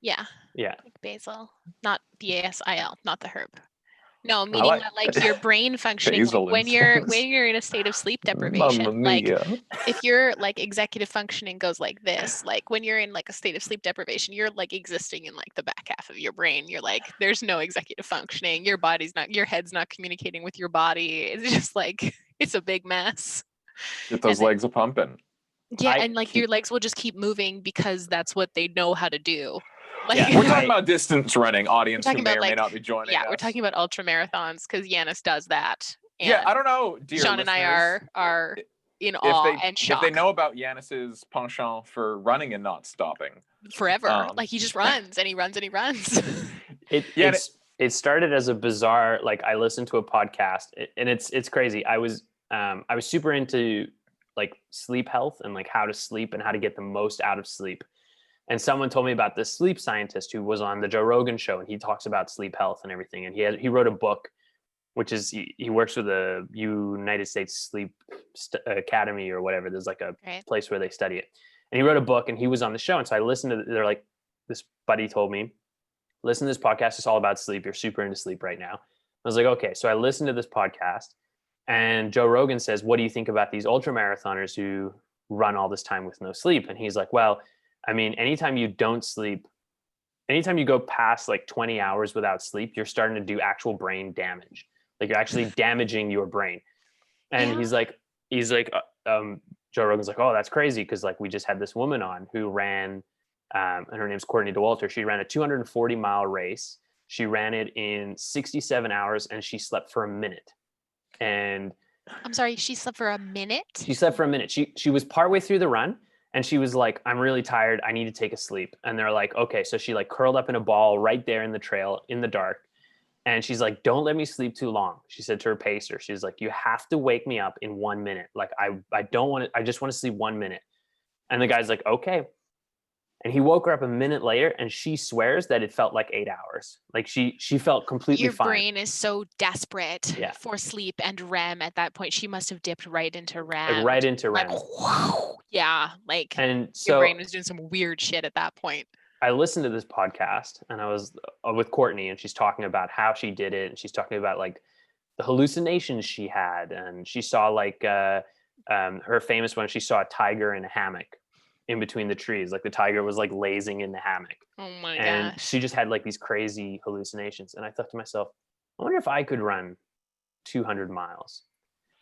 Yeah. Yeah. Like basil, not basil, not the herb. No, I meaning that like your brain functioning, like basil when and you're things. in a state of sleep deprivation, Mamma like mia. if your like executive functioning goes like this, like when you're in like a state of sleep deprivation, you're like existing in like the back half of your brain. You're like, there's no executive functioning. Your head's not communicating with your body. It's just like, it's a big mess. Get those And then- legs a pumping. Yeah, and like your legs will just keep moving because that's what they know how to do. Like, Yeah, We're talking about distance running, audience who talking may about, or may like- not be joining us. we're talking about ultra marathons because Yanis does that. And Yeah, I don't know, dear Sean and I listeners, are in awe and shocked. If they know about Yanis's penchant for running and not stopping. Forever. Like he just runs and he runs and he runs. It started as a bizarre, like I listened to a podcast and it's crazy. I was super into like sleep health and like how to sleep and how to get the most out of sleep. And someone told me about this sleep scientist who was on the Joe Rogan show, and he talks about sleep health and everything. And he wrote a book, which is he works with the United States Sleep Academy or whatever. There's like a place where they study it. And he wrote a book, and he was on the show. And so I listened to. They're like, this buddy told me, listen to this podcast. It's all about sleep. You're super into sleep right now. I was like, okay. So I listened to this podcast, and Joe Rogan says, what do you think about these ultra marathoners who run all this time with no sleep? And he's like, well, I mean, anytime you don't sleep, anytime you go past like 20 hours without sleep, you're starting to do actual brain damage. Like you're actually damaging your brain. And he's like, Joe Rogan's like, oh, that's crazy. Cause like we just had this woman on who ran, and her name's Courtney Walter. She ran a 240-mile race. She ran it in 67 hours and she slept for a minute. And I'm sorry, she slept for a minute? She slept for a minute. She was partway through the run and she was like, I'm really tired. I need to take a sleep. And they're like, okay. So she like curled up in a ball right there in the trail in the dark. And she's like, don't let me sleep too long. She said to her pacer, she's like, you have to wake me up in 1 minute. Like, I don't want to, I just want to sleep 1 minute. And the guy's like, okay. And he woke her up a minute later and she swears that it felt like 8 hours. Like she felt completely fine. Your brain is so desperate for sleep and REM at that point. She must have dipped right into REM. Like right into REM. Yeah. Like and so, your brain was doing some weird shit at that point. I listened to this podcast and I was with Courtney and she's talking about how she did it. And she's talking about like the hallucinations she had. And she saw like her famous one, she saw a tiger in a hammock in between the trees. Like the tiger was like lazing in the hammock. Oh my gosh. And she just had like these crazy hallucinations. And I thought to myself, I wonder if I could run 200 miles.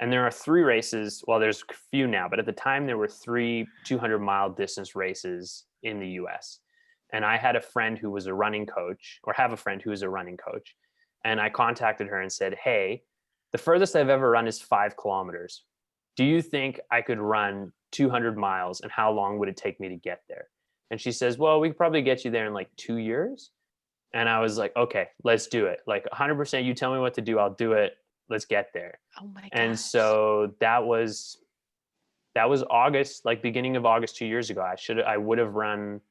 And there are 3 races. Well, there's a few now, but at the time there were 3 200-mile distance races in the US. And I had a friend who was a running coach, or have a friend who is a running coach. And I contacted her and said, hey, the furthest I've ever run is 5 kilometers. Do you think I could run 200 miles and how long would it take me to get there? And she says, well, we could probably get you there in like 2 years. And I was like, okay, let's do it. Like 100%, you tell me what to do, I'll do it. Let's get there. Oh my gosh. And so that was August, like beginning of August 2 years ago. I would have run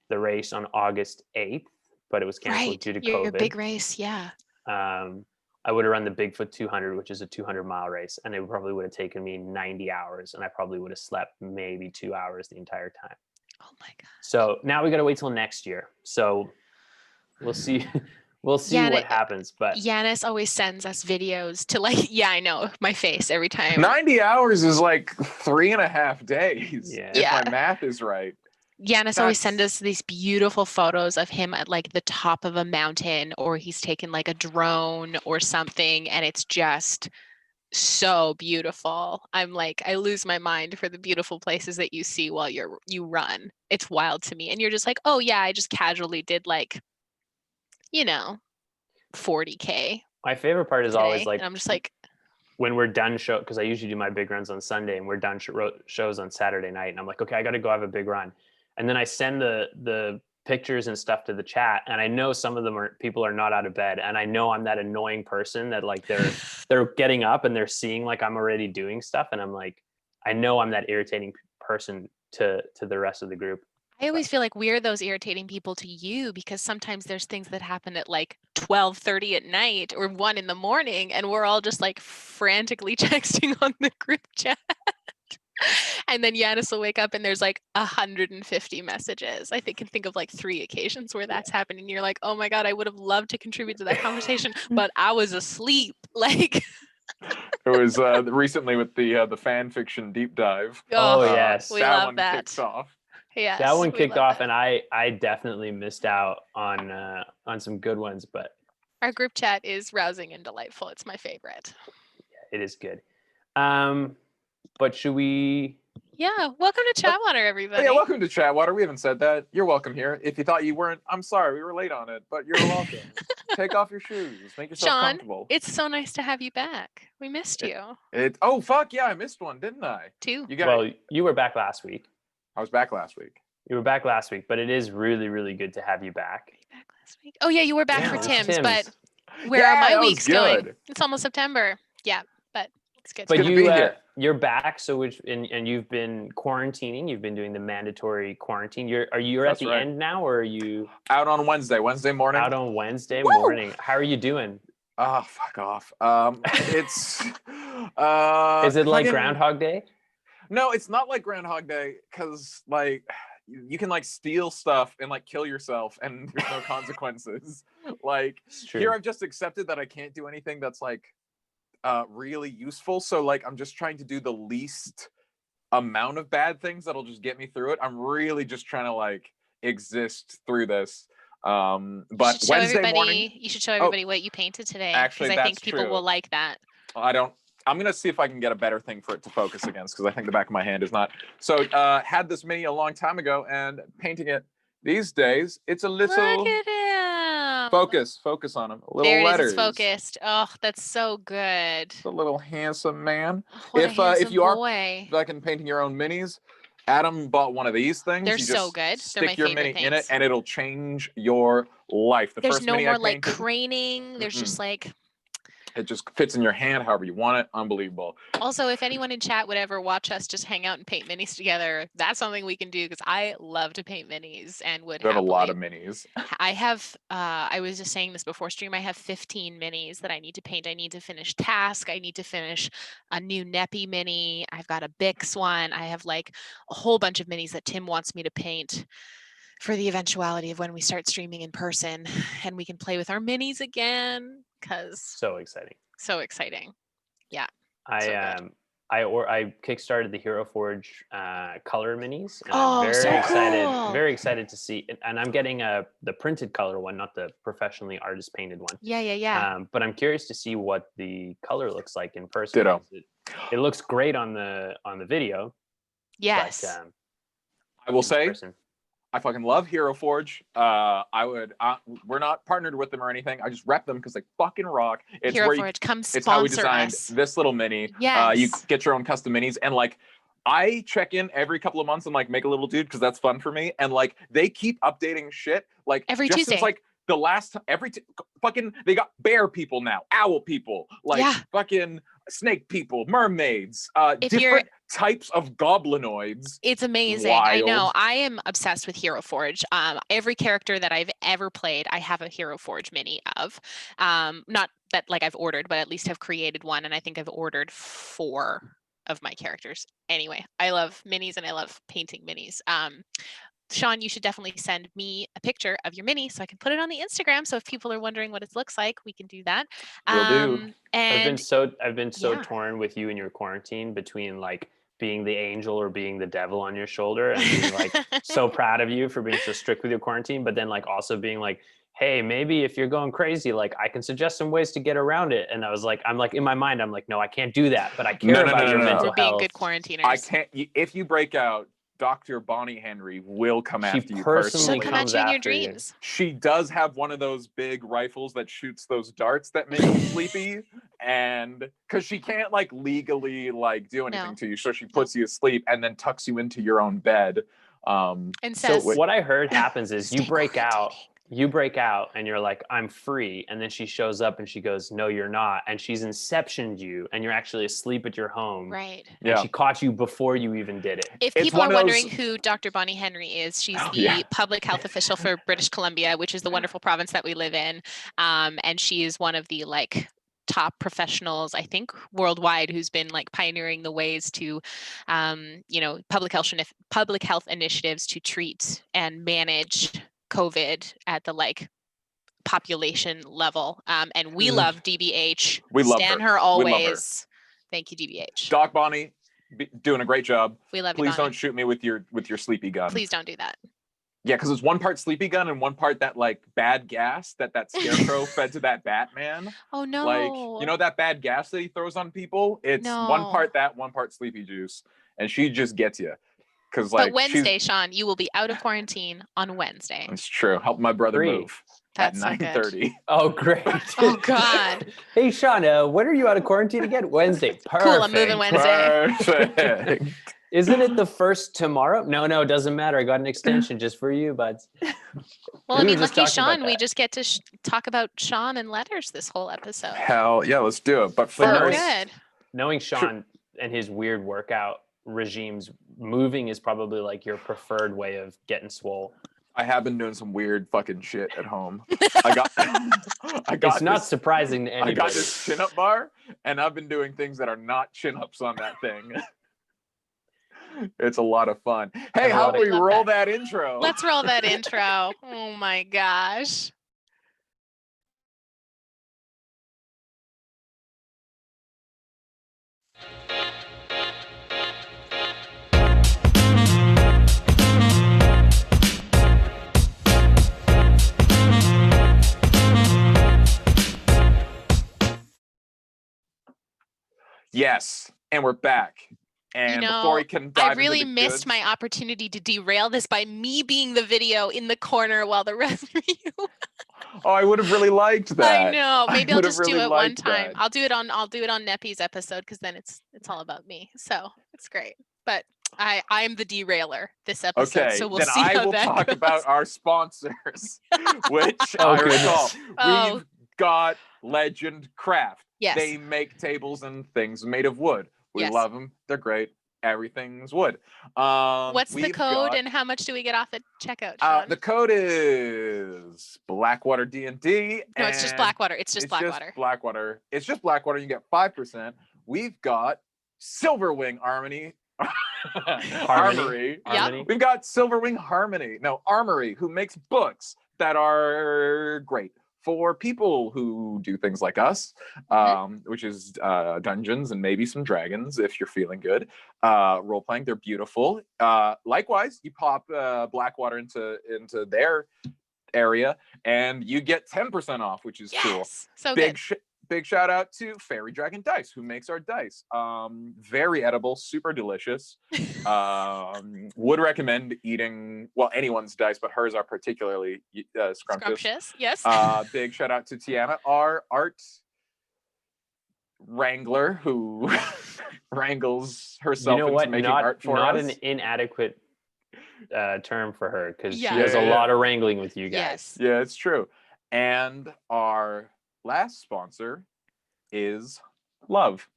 the race on August 8th, but it was canceled due to COVID. Your big race, yeah. I would have run the Bigfoot 200, which is a 200-mile race, and it probably would have taken me 90 hours, and I probably would have slept maybe 2 hours the entire time. Oh my god! So now we got to wait till next year. So we'll see. We'll see what happens. But Yanis always sends us videos to like, yeah, I know my face every time. 90 hours is like 3.5 days. Yeah. If my math is right. Yanis always sends us these beautiful photos of him at like the top of a mountain, or he's taken like a drone or something, and it's just so beautiful. I'm like, I lose my mind for the beautiful places that you see while you run. It's wild to me. And you're just like, oh yeah, I just casually did like, 40K. My favorite part is today. Always like, and I'm just like, when we're done show, because I usually do my big runs on Sunday and we're done shows on Saturday night, and I'm like, okay, I got to go have a big run. And then I send the pictures and stuff to the chat, and I know some of them people are not out of bed, and I know I'm that annoying person that like they're getting up and they're seeing like I'm already doing stuff, and I'm like, I know I'm that irritating person to the rest of the group. I always feel like we're those irritating people to you, because sometimes there's things that happen at like 12:30 at night or 1 a.m, and we're all just like frantically texting on the group chat. And then Yanis will wake up and there's like 150 messages. I can think of like 3 occasions where that's happened. And you're like, oh my God, I would have loved to contribute to that conversation, but I was asleep. Like, It was recently with the fan fiction deep dive. Oh, yes. we that love one that. kicked off. Yes, that one we kicked love off, that. and I definitely missed out on some good ones, but Our group chat is rousing and delightful. It's my favorite. it is good. But should we? Yeah, welcome to chatwater, Oh, everybody. yeah, welcome to Chatwater. We haven't said that. You're welcome here. If you thought you weren't, I'm sorry. We were late on it, but you're welcome. Take off your shoes. Make yourself Sean, comfortable. it's so nice to have you back. We missed you. Oh, fuck yeah, I missed one, didn't I? 2. Well, you were back last week. I was back last week. You were back last week, but it is really, really good to have you back. Were you back last week? Oh yeah, you were back Yeah, for it was Tim's, Tim's. but where are Yeah, my that was weeks going? good. It's almost September. Yeah, but it's good. But good to you, be here. you're back. So and you've been quarantining. You've been doing the mandatory quarantine. You're at That's the right. end now, or are you Out on Wednesday morning. out on Wednesday Woo! morning? How are you doing? Oh, fuck off. It's Is it like fucking- Groundhog Day? No, it's not like Groundhog Day, because like you can like steal stuff and like kill yourself and there's no consequences. Like It's true. here I've just accepted that I can't do anything that's like really useful. So like I'm just trying to do the least amount of bad things that'll just get me through it. I'm really just trying to like exist through this. But Wednesday morning, you should show everybody what you painted today. Actually, because I think that's people true. will like that. I'm gonna see if I can get a better thing for it to focus against, because I think the back of my hand is not. So had this mini a long time ago, and painting it these days, it's a little Look at him. focus on him. Little There it letters. is. It's focused. Oh, that's so good. The little handsome man. What a If handsome you are boy. like in painting your own minis, Adam bought one of these things. They're You so just good. They're my Stick your favorite mini in it, things. and it'll change your life. The There's first no mini more I like painted, craning. There's just like. it just fits in your hand however you want it. Unbelievable. Also, if anyone in chat would ever watch us just hang out and paint minis together, that's something we can do, because I love to paint minis and would We have a lot happily. of minis. I have, I was just saying this before stream, I have 15 minis that I need to paint. I need to finish Task. I need to finish a new Neppy mini. I've got a Bix one. I have like a whole bunch of minis that Tim wants me to paint for the eventuality of when we start streaming in person and we can play with our minis again, because So exciting. so exciting. Yeah. I kickstarted the Hero Forge color minis, and Oh, I'm so very cool. excited to see. And I'm getting the printed color one, not the professionally artist painted one. Yeah. But I'm curious to see what the color looks like in person. Ditto. It looks great on the video. Yes. But, I will in say, person. I fucking love Hero Forge. We're not partnered with them or anything. I just rep them because they fucking rock. It's Hero where Forge, come it's how we sponsor designed us. this little mini. Yes. You get your own custom minis, and like I check in every couple of months and like make a little dude because that's fun for me. And like they keep updating shit. Like Every just Tuesday. since like the last fucking they got bear people now, owl people, like Yeah. fucking snake people, mermaids, If you're- different types of goblinoids. It's amazing. I know. Wild. I am obsessed with Hero Forge. Every character that I've ever played, I have a Hero Forge mini of. Not that like I've ordered, but at least have created one, and I think I've ordered 4 of my characters. Anyway, I love minis and I love painting minis. Sean, you should definitely send me a picture of your mini so I can put it on the Instagram. So if people are wondering what it looks like, we can do that. Will do. I've been And so yeah. torn with you in your quarantine between like being the angel or being the devil on your shoulder, and being like so proud of you for being so strict with your quarantine, but then like also being like, hey, maybe if you're going crazy, like I can suggest some ways to get around it. And I'm like in my mind, I'm like, no, I can't do that, but I care about your mental we're being health. good quarantiners. I can't. If you break out, Dr. Bonnie Henry will come She after you personally She'll come comes at you in your after you. dreams. She does have one of those big rifles that shoots those darts that make you sleepy, and because she can't like legally like do anything No. to you, so she puts you asleep and then tucks you into your own bed. And So says, What I heard happens is "Stay you break out and you're like, I'm free. And then she shows up and she goes, no, you're not. And she's inceptioned you and you're actually asleep at your home. right. And Yeah. she caught you before you even did it. If It's people are one of those- wondering who Dr. Bonnie Henry is, she's Oh, the yeah. public health official for British Columbia, which is the wonderful province that we live in. And she is one of the like top professionals, I think worldwide, who's been like pioneering the ways to, public health initiatives to treat and manage COVID at the like population level. And we love DBH. We love Stan her. her always. We love her. Thank you, DBH. Doc Bonnie, doing a great job. We love you, Please Bonnie. don't shoot me with your sleepy gun. Please don't do that. Yeah, because it's one part sleepy gun and one part that like bad gas that scarecrow fed to that Batman. Oh no! Like, that bad gas that he throws on people. It's one part that, one part sleepy juice, and she just gets you. Because like, but Wednesday, Sean, you will be out of quarantine on Wednesday. It's true. Help my brother move. That's at 9:30. Oh, great. Oh God. Hey, Sean, when are you out of quarantine again? Wednesday. Perfect. Cool, I'm moving Wednesday. Perfect. Isn't it the first tomorrow? No, it doesn't matter. I got an extension just for you, buds. Well, I mean, lucky Sean, we just get to talk about Sean and letters this whole episode. Hell yeah, let's do it. But first, knowing Sean and his weird workout regimes, moving is probably like your preferred way of getting swole. I have been doing some weird fucking shit at home. I got it's not surprising to anybody. I got this chin-up bar, and I've been doing things that are not chin-ups on that thing. It's a lot of fun. Hey, how about we roll that intro? Let's roll that intro. Oh my gosh. Yes, and we're back. And before we can dive I really missed my opportunity to derail this by me being the video in the corner while the rest of you. Oh, I would have really liked that. I know. Maybe I'll just do it one time. That. I'll do it on Neppy's episode, because then it's all about me. So it's great. But I'm the derailer this episode. Okay, so we'll then see how I will that talk goes. about our sponsors, which I recall. We've got Legend Craft. Yes. They make tables and things made of wood. We love them. They're great. Everything's wood. What's the code and how much do we get off at checkout, Sean? The code is Blackwater D&D. No, it's just Blackwater. It's just Blackwater. Blackwater. It's just Blackwater. You get 5%. We've got Silverwing Armory. Yep. We've got Silverwing Armory, who makes books that are great for people who do things like us, which is Dungeons and maybe some Dragons if you're feeling good. Role playing, they're beautiful. Likewise, you pop Blackwater into their area and you get 10% off, which is cool. So big shout out to Fairy Dragon Dice, who makes our dice. Very edible, super delicious. Would recommend eating, anyone's dice, but hers are particularly scrumptious. Yes. Big shout out to Tiana, our art wrangler, who wrangles herself into making art for us. Not an inadequate term for her, because she does a lot of wrangling with you guys. Yeah, it's true. And our last sponsor is Love,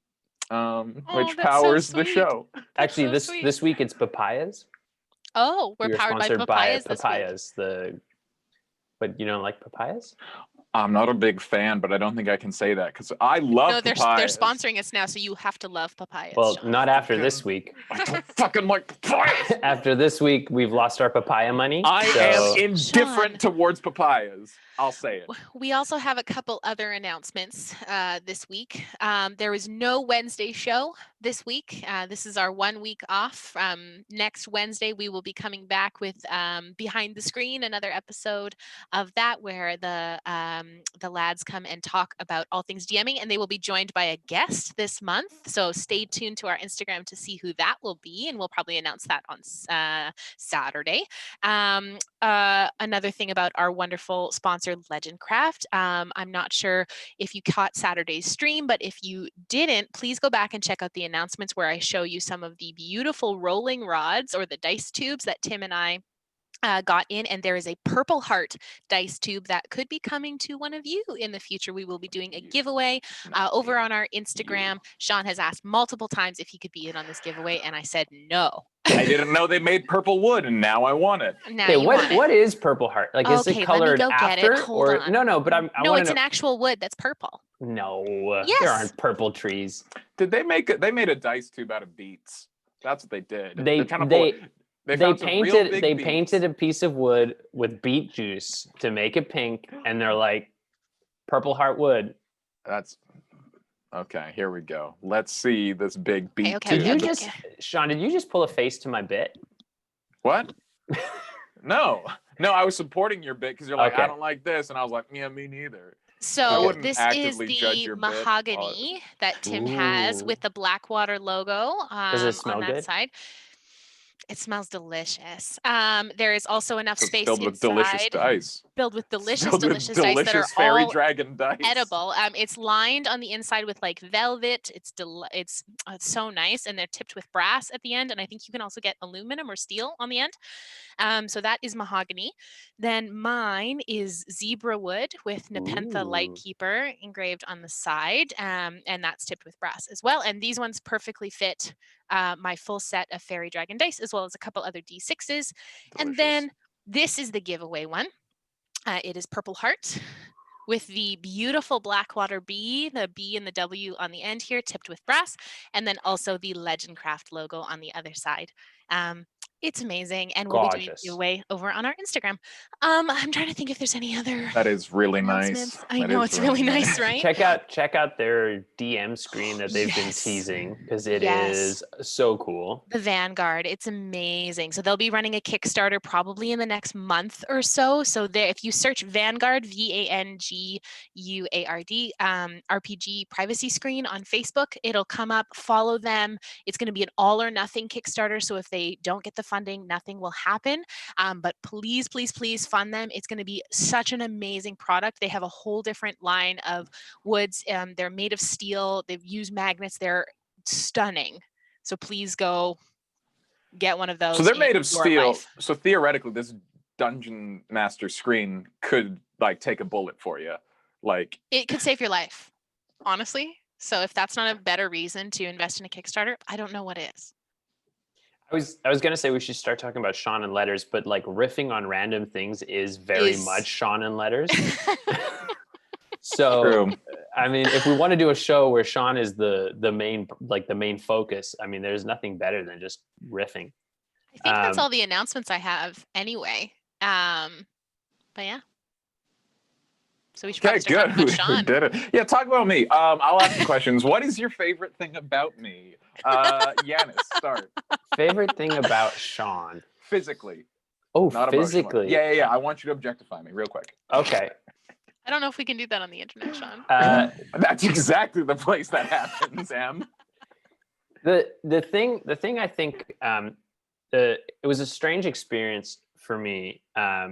which powers the show. Actually, this week it's papayas. Oh, we're powered by papayas. But you don't like papayas? I'm not a big fan, but I don't think I can say that because I love papayas. They're sponsoring us now, so you have to love papayas. Well, Sean. not after this week. I don't fucking like papayas. After this week, we've lost our papaya money. I am indifferent towards papayas. I'll say it. We also have a couple other announcements this week. There is no Wednesday show this week. This is our 1 week off. Next Wednesday, we will be coming back with Behind the Screen, another episode of that where the lads come and talk about all things DMing, and they will be joined by a guest this month. So stay tuned to our Instagram to see who that will be, and we'll probably announce that on Saturday. Another thing about our wonderful sponsor, Legend Craft. I'm not sure if you caught Saturday's stream, but if you didn't, please go back and check out the announcements where I show you some of the beautiful rolling rods or the dice tubes that Tim and I got in, and there is a Purple Heart dice tube that could be coming to one of you in the future. We will be doing a giveaway over on our Instagram. Sean has asked multiple times if he could be in on this giveaway, and I said no. I didn't know they made purple wood, and now I want it. Now Okay, you want it. what is Purple Heart? Like, is Okay, it let me colored go get it. after? Hold Or on. no, but I No, want it's to an know. actual wood that's purple. No, Yes. there aren't purple trees. Did they make it? They made a dice tube out of beets. That's what they did. They painted a piece of wood with beet juice to make it pink, and they're like, Purple Heart wood. That's okay. Here we go. Let's see this big beet Okay, tube. Sean? Did you just pull a face to my bit? What? No, I was supporting your bit because you're like, Okay. I don't like this, and I was like, yeah, me neither. So this is the mahogany that Tim has Ooh. with the Blackwater logo Does it smell on that good? side. It smells delicious. There is also enough space filled with delicious dice. Filled with delicious dice that are fairy all dragon dice. edible. It's lined on the inside with like velvet. It's so nice, and they're tipped with brass at the end. And I think you can also get aluminum or steel on the end. So that is mahogany. Then mine is zebra wood with Nepenthe Lightkeeper engraved on the side, and that's tipped with brass as well. And these ones perfectly fit my full set of fairy dragon dice, as well as a couple other D6s. Delicious. And then this is the giveaway one. It is Purple Heart with the beautiful Blackwater B, the B and the W on the end here, tipped with brass, and then also the Legendcraft logo on the other side. It's amazing, and we'll be doing a giveaway over on our Instagram. I'm trying to think if there's any other. That is really nice. I know it's really nice, right? Check out their DM screen that they've been teasing, because it is so cool. The Vanguard, it's amazing. So they'll be running a Kickstarter probably in the next month or so. So there, if you search Vanguard, VANGUARD, RPG privacy screen on Facebook, it'll come up. Follow them. It's going to be an all or nothing Kickstarter. So if they don't get the funding, nothing will happen. But please fund them. It's going to be such an amazing product. They have a whole different line of woods. They're made of steel. They've used magnets. They're stunning. So please go get one of those. So they're made of steel. So theoretically, this Dungeon Master screen could like take a bullet for you. Like it could save your life, honestly. So if that's not a better reason to invest in a Kickstarter, I don't know what is. I was gonna say we should start talking about Sean and Letters, but like riffing on random things is very much Sean and Letters. So true. I mean, if we want to do a show where Sean is the main focus, I mean, there's nothing better than just riffing. I think that's all the announcements I have anyway. But yeah. So we should probably start talking about Sean. We did it. Yeah, talk about me. I'll ask the questions. What is your favorite thing about me? Yanis, start. Favorite thing about Sean? Physically. Oh, not physically. Yeah. I want you to objectify me real quick. Okay. I don't know if we can do that on the internet, Sean. That's exactly the place that happens, Em. The thing I think it was a strange experience for me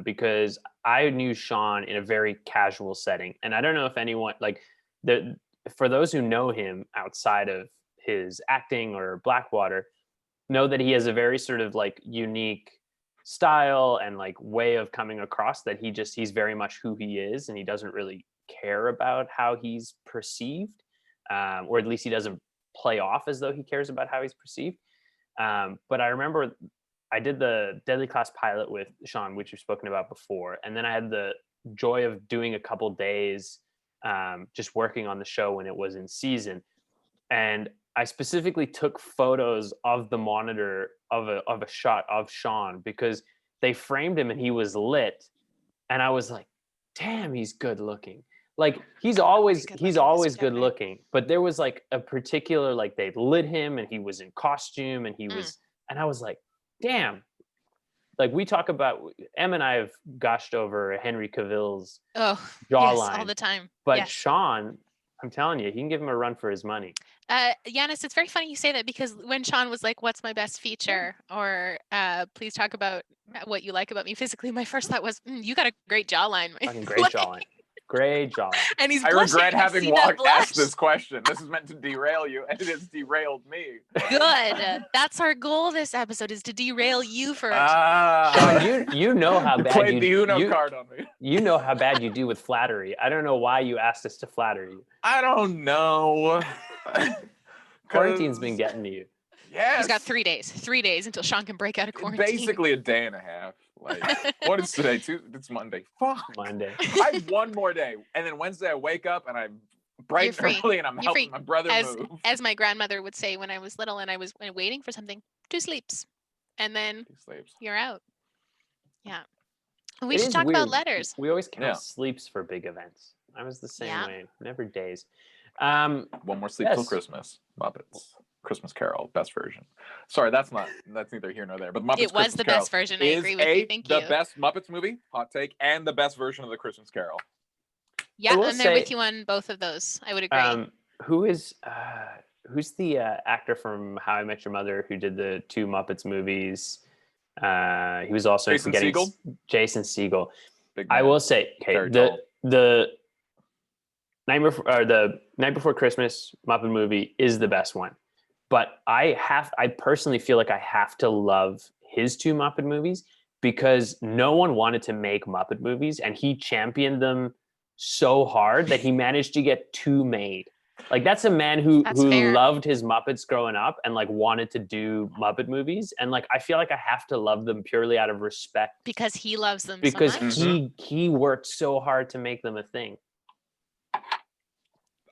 because I knew Sean in a very casual setting, and I don't know if anyone for those who know him outside of his acting or Blackwater know that he has a very sort of like unique style and like way of coming across, that he's very much who he is, and he doesn't really care about how he's perceived, or at least he doesn't play off as though he cares about how he's perceived. But I remember I did the Deadly Class pilot with Sean, which we've spoken about before, and then I had the joy of doing a couple days just working on the show when it was in season, and I specifically took photos of the monitor of a shot of Sean because they framed him and he was lit, and I was like, damn, he's good looking. Like he's always good looking, but there was like a particular, like they lit him and he was in costume and he was, and I was like, damn. Like we talk about, Em and I have gushed over Henry Cavill's jawline all the time. But Sean, I'm telling you, he can give him a run for his money. Yanis, it's very funny you say that, because when Sean was like, what's my best feature? Or please talk about what you like about me physically, my first thought was, you got a great jawline. Fucking great jawline. Great job. And he's I blushing. regret having see that asked blush? this question. This is meant to derail you, and it has derailed me. Good. That's our goal this episode, is to derail you for Sean, you know how You bad played the Uno card on me. You know how bad you do with flattery. I don't know why you asked us to flatter you. I don't know. Quarantine's been getting to you. Yes. He's got 3 days. 3 days until Sean can break out of quarantine. Basically a day and a half. Like, what is today? It's Monday. Fuck. Monday. I have one more day, and then Wednesday I wake up and I'm bright and early, and I'm helping my brother move. As my grandmother would say when I was little and I was waiting for something, 2 sleeps, and then you're out. Yeah. We should talk about letters. We always count sleeps for big events. I was the same way. Never days. One more sleep till Christmas. Muppets. Christmas Carol, best version. Sorry, that's neither here nor there. But Muppets it was Christmas the Carol best version. I agree with you. Thank you. The best Muppets movie, hot take, and the best version of the Christmas Carol. Yeah, I'm there with you on both of those. I would agree. Who's the actor from How I Met Your Mother who did the 2 Muppets movies? He was also Jason Segel. Jason Segel. I will say, okay, the Night Before Christmas Muppet movie is the best one. But I personally feel like I have to love his 2 Muppet movies because no one wanted to make Muppet movies, and he championed them so hard that he managed to get 2 made. Like, that's a man who loved his Muppets growing up and like wanted to do Muppet movies, and like I feel like I have to love them purely out of respect because he loves them because so much. he worked so hard to make them a thing.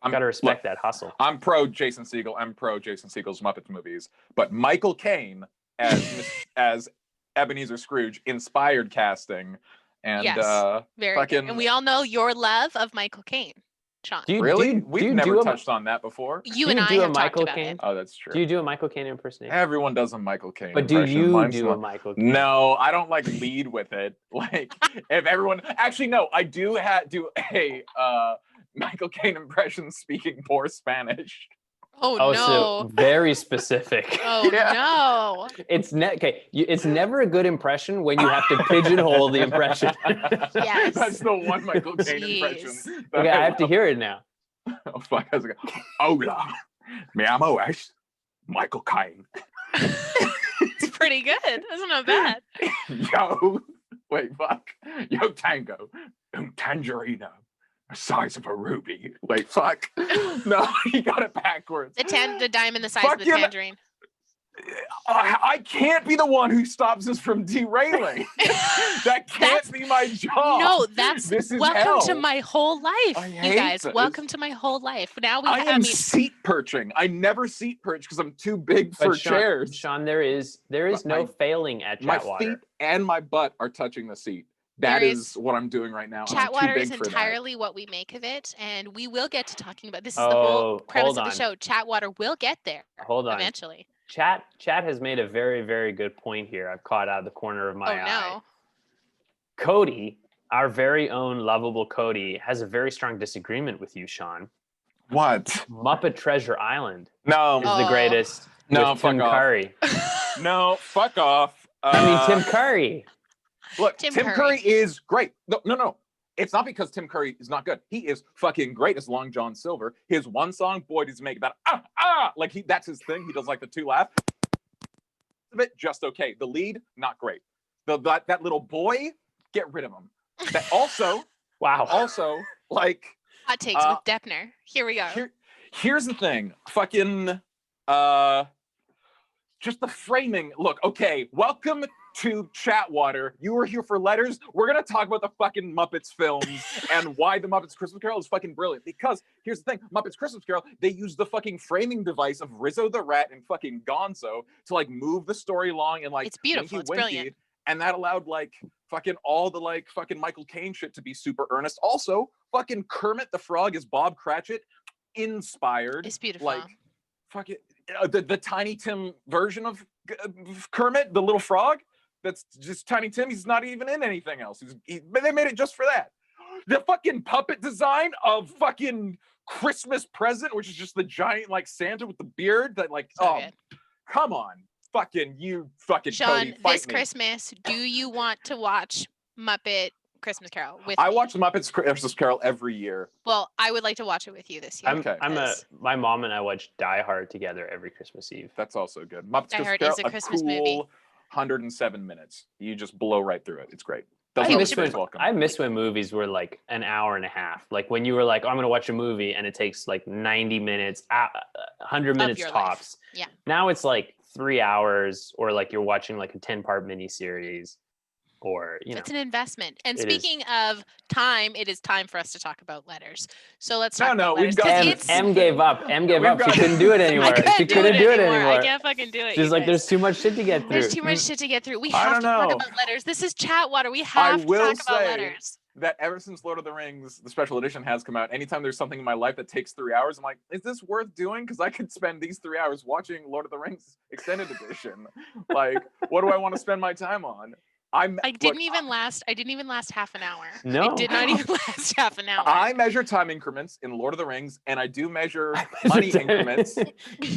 I've got to respect that hustle. I'm pro Jason Segel. I'm pro Jason Segel's Muppets movies. But Michael Caine as Ebenezer Scrooge inspired casting. And very good. And we all know your love of Michael Caine, Sean. We've never touched on that before. You and I have talked about it. Oh, that's true. Do you do a Michael Caine impersonation? Everyone does a Michael Caine But impression. Do you do a Michael Caine? No, I don't like lead with it. Like, if everyone... Actually, no, I do do a... Michael Caine impression speaking poor Spanish. Oh no! So very specific. Oh no! It's it's never a good impression when you have to pigeonhole the impression. Yes, that's the one Michael Caine impression. Okay, I have to hear it now. Oh fuck! I was like, hola, me amo es Michael Caine. It's pretty good. That's not bad. Yo, wait, fuck. Yo, tango, tangerino. The size of a ruby. Wait, fuck. No, he got it backwards. The diamond the size of the tangerine. I can't be the one who stops us from derailing. That can't be my job. No, this is welcome hell. To my whole life, you guys. This. Welcome to my whole life. Now I am seat perching. I never seat perch because I'm too big for chairs. Sean, there is no failing at chatWater. My feet and my butt are touching the seat. That is what I'm doing right now. chatWater is entirely what we make of it, and we will get to talking about this. Is the whole premise of the show. chatWater will get there. Hold on. Eventually. Chat has made a very, very good point here. I've caught out of the corner of my eye. No. Cody, our very own lovable Cody, has a very strong disagreement with you, Sean. What? Muppet Treasure Island. No. Is the greatest. No, with Tim Curry. No, fuck off. I mean, Tim Curry. Look, Tim Curry is great. No. It's not because Tim Curry is not good. He is fucking great as Long John Silver. His one song, boy, does he make that like that's his thing. He does like the 2 laugh. Bit just okay. The lead, not great. That little boy, get rid of him. That also, wow. Also, like hot takes with Deppner. Here we go. Here's the thing. Fucking just the framing. Look, okay, welcome to chatWater. You were here for letters. We're gonna talk about the fucking Muppets films and why the Muppets Christmas Carol is fucking brilliant. Because here's the thing, Muppets Christmas Carol, they use the fucking framing device of Rizzo the Rat and fucking Gonzo to like move the story along and like it's beautiful. It's brilliant. And that allowed like fucking all the like fucking Michael Caine shit to be super earnest. Also, fucking Kermit the Frog is Bob Cratchit inspired. It's beautiful. Like fucking the Tiny Tim version of Kermit, the little frog. That's just Tiny Tim. He's not even in anything else. They made it just for that. The fucking puppet design of fucking Christmas Present, which is just the giant like Santa with the beard. That like, come on, fucking you, fucking Sean. Cody, This Christmas, do you want to watch Muppet Christmas Carol with I me. watch Muppets Christmas Carol every year. Well, I would like to watch it with you this year. Okay. My mom and I watch Die Hard together every Christmas Eve. That's also good. Muppets Die Christmas Hard Carol, is a Christmas cool movie. 107 minutes. You just blow right through it. It's great. I miss when movies were like an hour and a half. Like when you were like, oh, I'm going to watch a movie and it takes like 90 minutes, 100 minutes your tops. life. Yeah. Now it's like 3 hours, or like you're watching like a 10-part miniseries, or, you know. It's an investment. And It is. speaking of time, it is time for us to talk about letters. So let's talk No, about we've letters. got- 'cause M, it's- M gave up. She couldn't do it anymore. I can't She do couldn't it do it anymore. anymore. I can't fucking do it. She's you like, guys. there's too much shit to get through. There's too much shit to get through. We I have don't to talk know. about letters. This is chatwater. We I have to will talk about say letters. that ever since Lord of the Rings, the special edition has come out, anytime there's something in my life that takes 3 hours, I'm like, is this worth doing? Because I could spend these 3 hours watching Lord of the Rings extended edition. Like, what do I want to spend my time on? I didn't even last half an hour. No. It did not even last half an hour. I measure time increments in Lord of the Rings, and I do measure money increments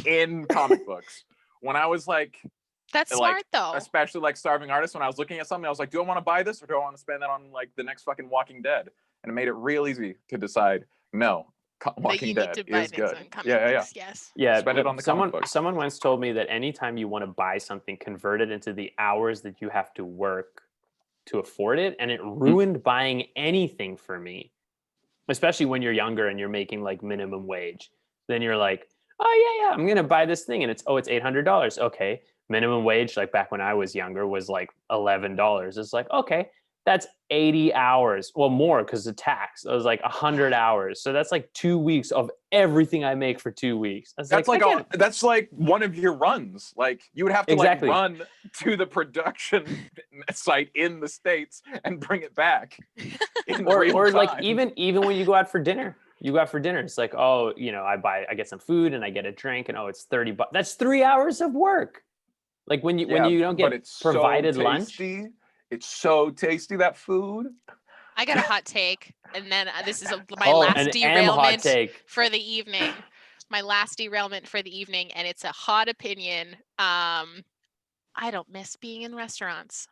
in comic books. When I was like, That's like, smart though. especially like Starving Artist, when I was looking at something, I was like, do I want to buy this or do I want to spend that on like the next fucking Walking Dead? And it made it real easy to decide, no, Walking Dead is good. Yeah. Yes. Yeah, Spend it on the comic book. someone once told me that anytime you want to buy something, convert it into the hours that you have to work to afford it, and it ruined buying anything for me, especially when you're younger and you're making like minimum wage. Then you're like, oh yeah, I'm gonna buy this thing, and it's $800. Okay, minimum wage, like back when I was younger, was like $11. It's like, okay, that's 80 hours. Well, more because of tax. It was like 100 hours. So that's like 2 weeks of everything I make for 2 weeks. That's that's like one of your runs. Like you would have to Exactly. like run to the production site in the States and bring it back. Or like even when you go out for dinner. It's like, oh, you know, I get some food and I get a drink, and oh, it's $30. That's 3 hours of work. Like when you don't get provided lunch. It's so tasty, that food. I got a hot take, and then this is my last derailment for the evening. My last derailment for the evening, and it's a hot opinion. I don't miss being in restaurants.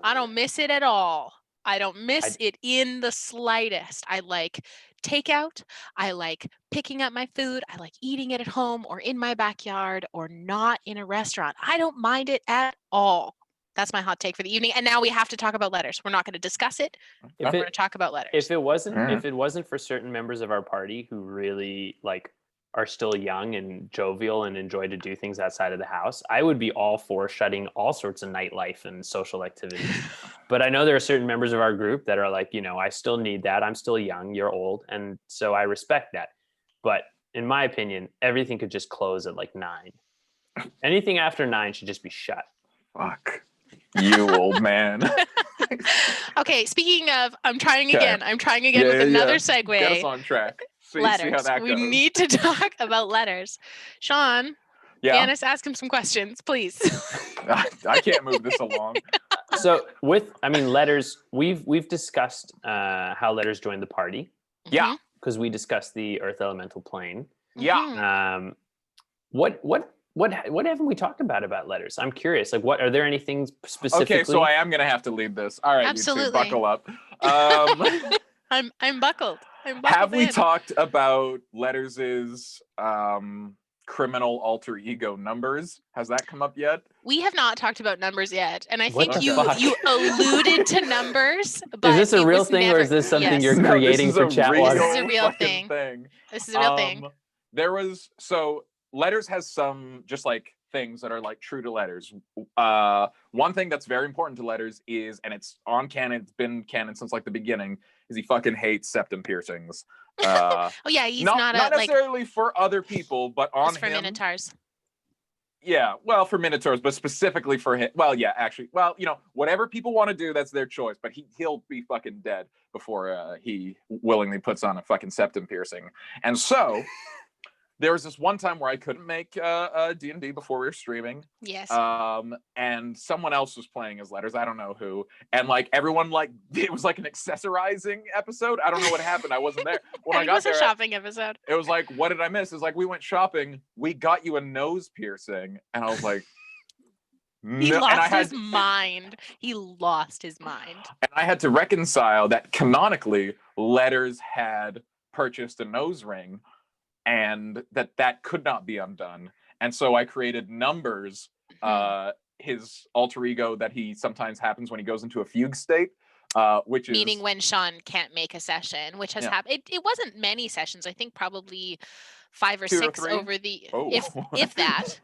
I don't miss it at all. I don't miss it in the slightest. I like takeout. I like picking up my food. I like eating it at home or in my backyard or not in a restaurant. I don't mind it at all. That's my hot take for the evening. And now we have to talk about letters. We're not going to discuss it. We're going to talk about letters. If it wasn't for certain members of our party who really like are still young and jovial and enjoy to do things outside of the house, I would be all for shutting all sorts of nightlife and social activities. But I know there are certain members of our group that are like, you know, I still need that. I'm still young. You're old. And so I respect that. But in my opinion, everything could just close at like 9. Anything after 9 should just be shut. Fuck. You old man. Okay, speaking of, I'm trying again with another segue. Get us on track. Letters. See how that we goes. need to talk about letters. Sean, Janice, ask him some questions, please. I can't move this along. So letters, we've discussed how letters join the party. Yeah. Because we discussed the Earth elemental plane. Yeah. What haven't we talked about letters? I'm curious. Like, what are there any things specifically? Okay, so I am gonna have to lead this. All right, absolutely. You two, buckle up. I'm buckled. Have we talked about letters' criminal alter ego numbers? Has that come up yet? We have not talked about numbers yet, and I think you fuck? alluded to numbers. But is this a real thing, or is this something you're creating for chatwater? This is a real thing. This is a real thing. Letters has some just like things that are like true to letters. One thing that's very important to letters is, and it's on canon, it's been canon since like the beginning, is he fucking hates septum piercings. Oh yeah, he's not necessarily for other people, but on for him. minotaurs. Yeah, well, for minotaurs, but specifically for him. Well, yeah, actually, well, you know, whatever people want to do, that's their choice. But he'll be fucking dead before he willingly puts on a fucking septum piercing. And so. There was this one time where I couldn't make D&D before we were streaming. Yes. And someone else was playing as letters. I don't know who. And like everyone, like it was like an accessorizing episode. I don't know what happened. I wasn't there. When I got there, it was a shopping episode. It was like, what did I miss? It was like, we went shopping. We got you a nose piercing. And I was like, He No, and lost his mind. He lost his mind. And I had to reconcile that canonically, Letters had purchased a nose ring, and that could not be undone. And so I created Numbers, his alter ego that he sometimes happens when he goes into a fugue state, which meaning is when Sean can't make a session, which has happened. It wasn't many sessions. I think probably 5 or 6 over the if that.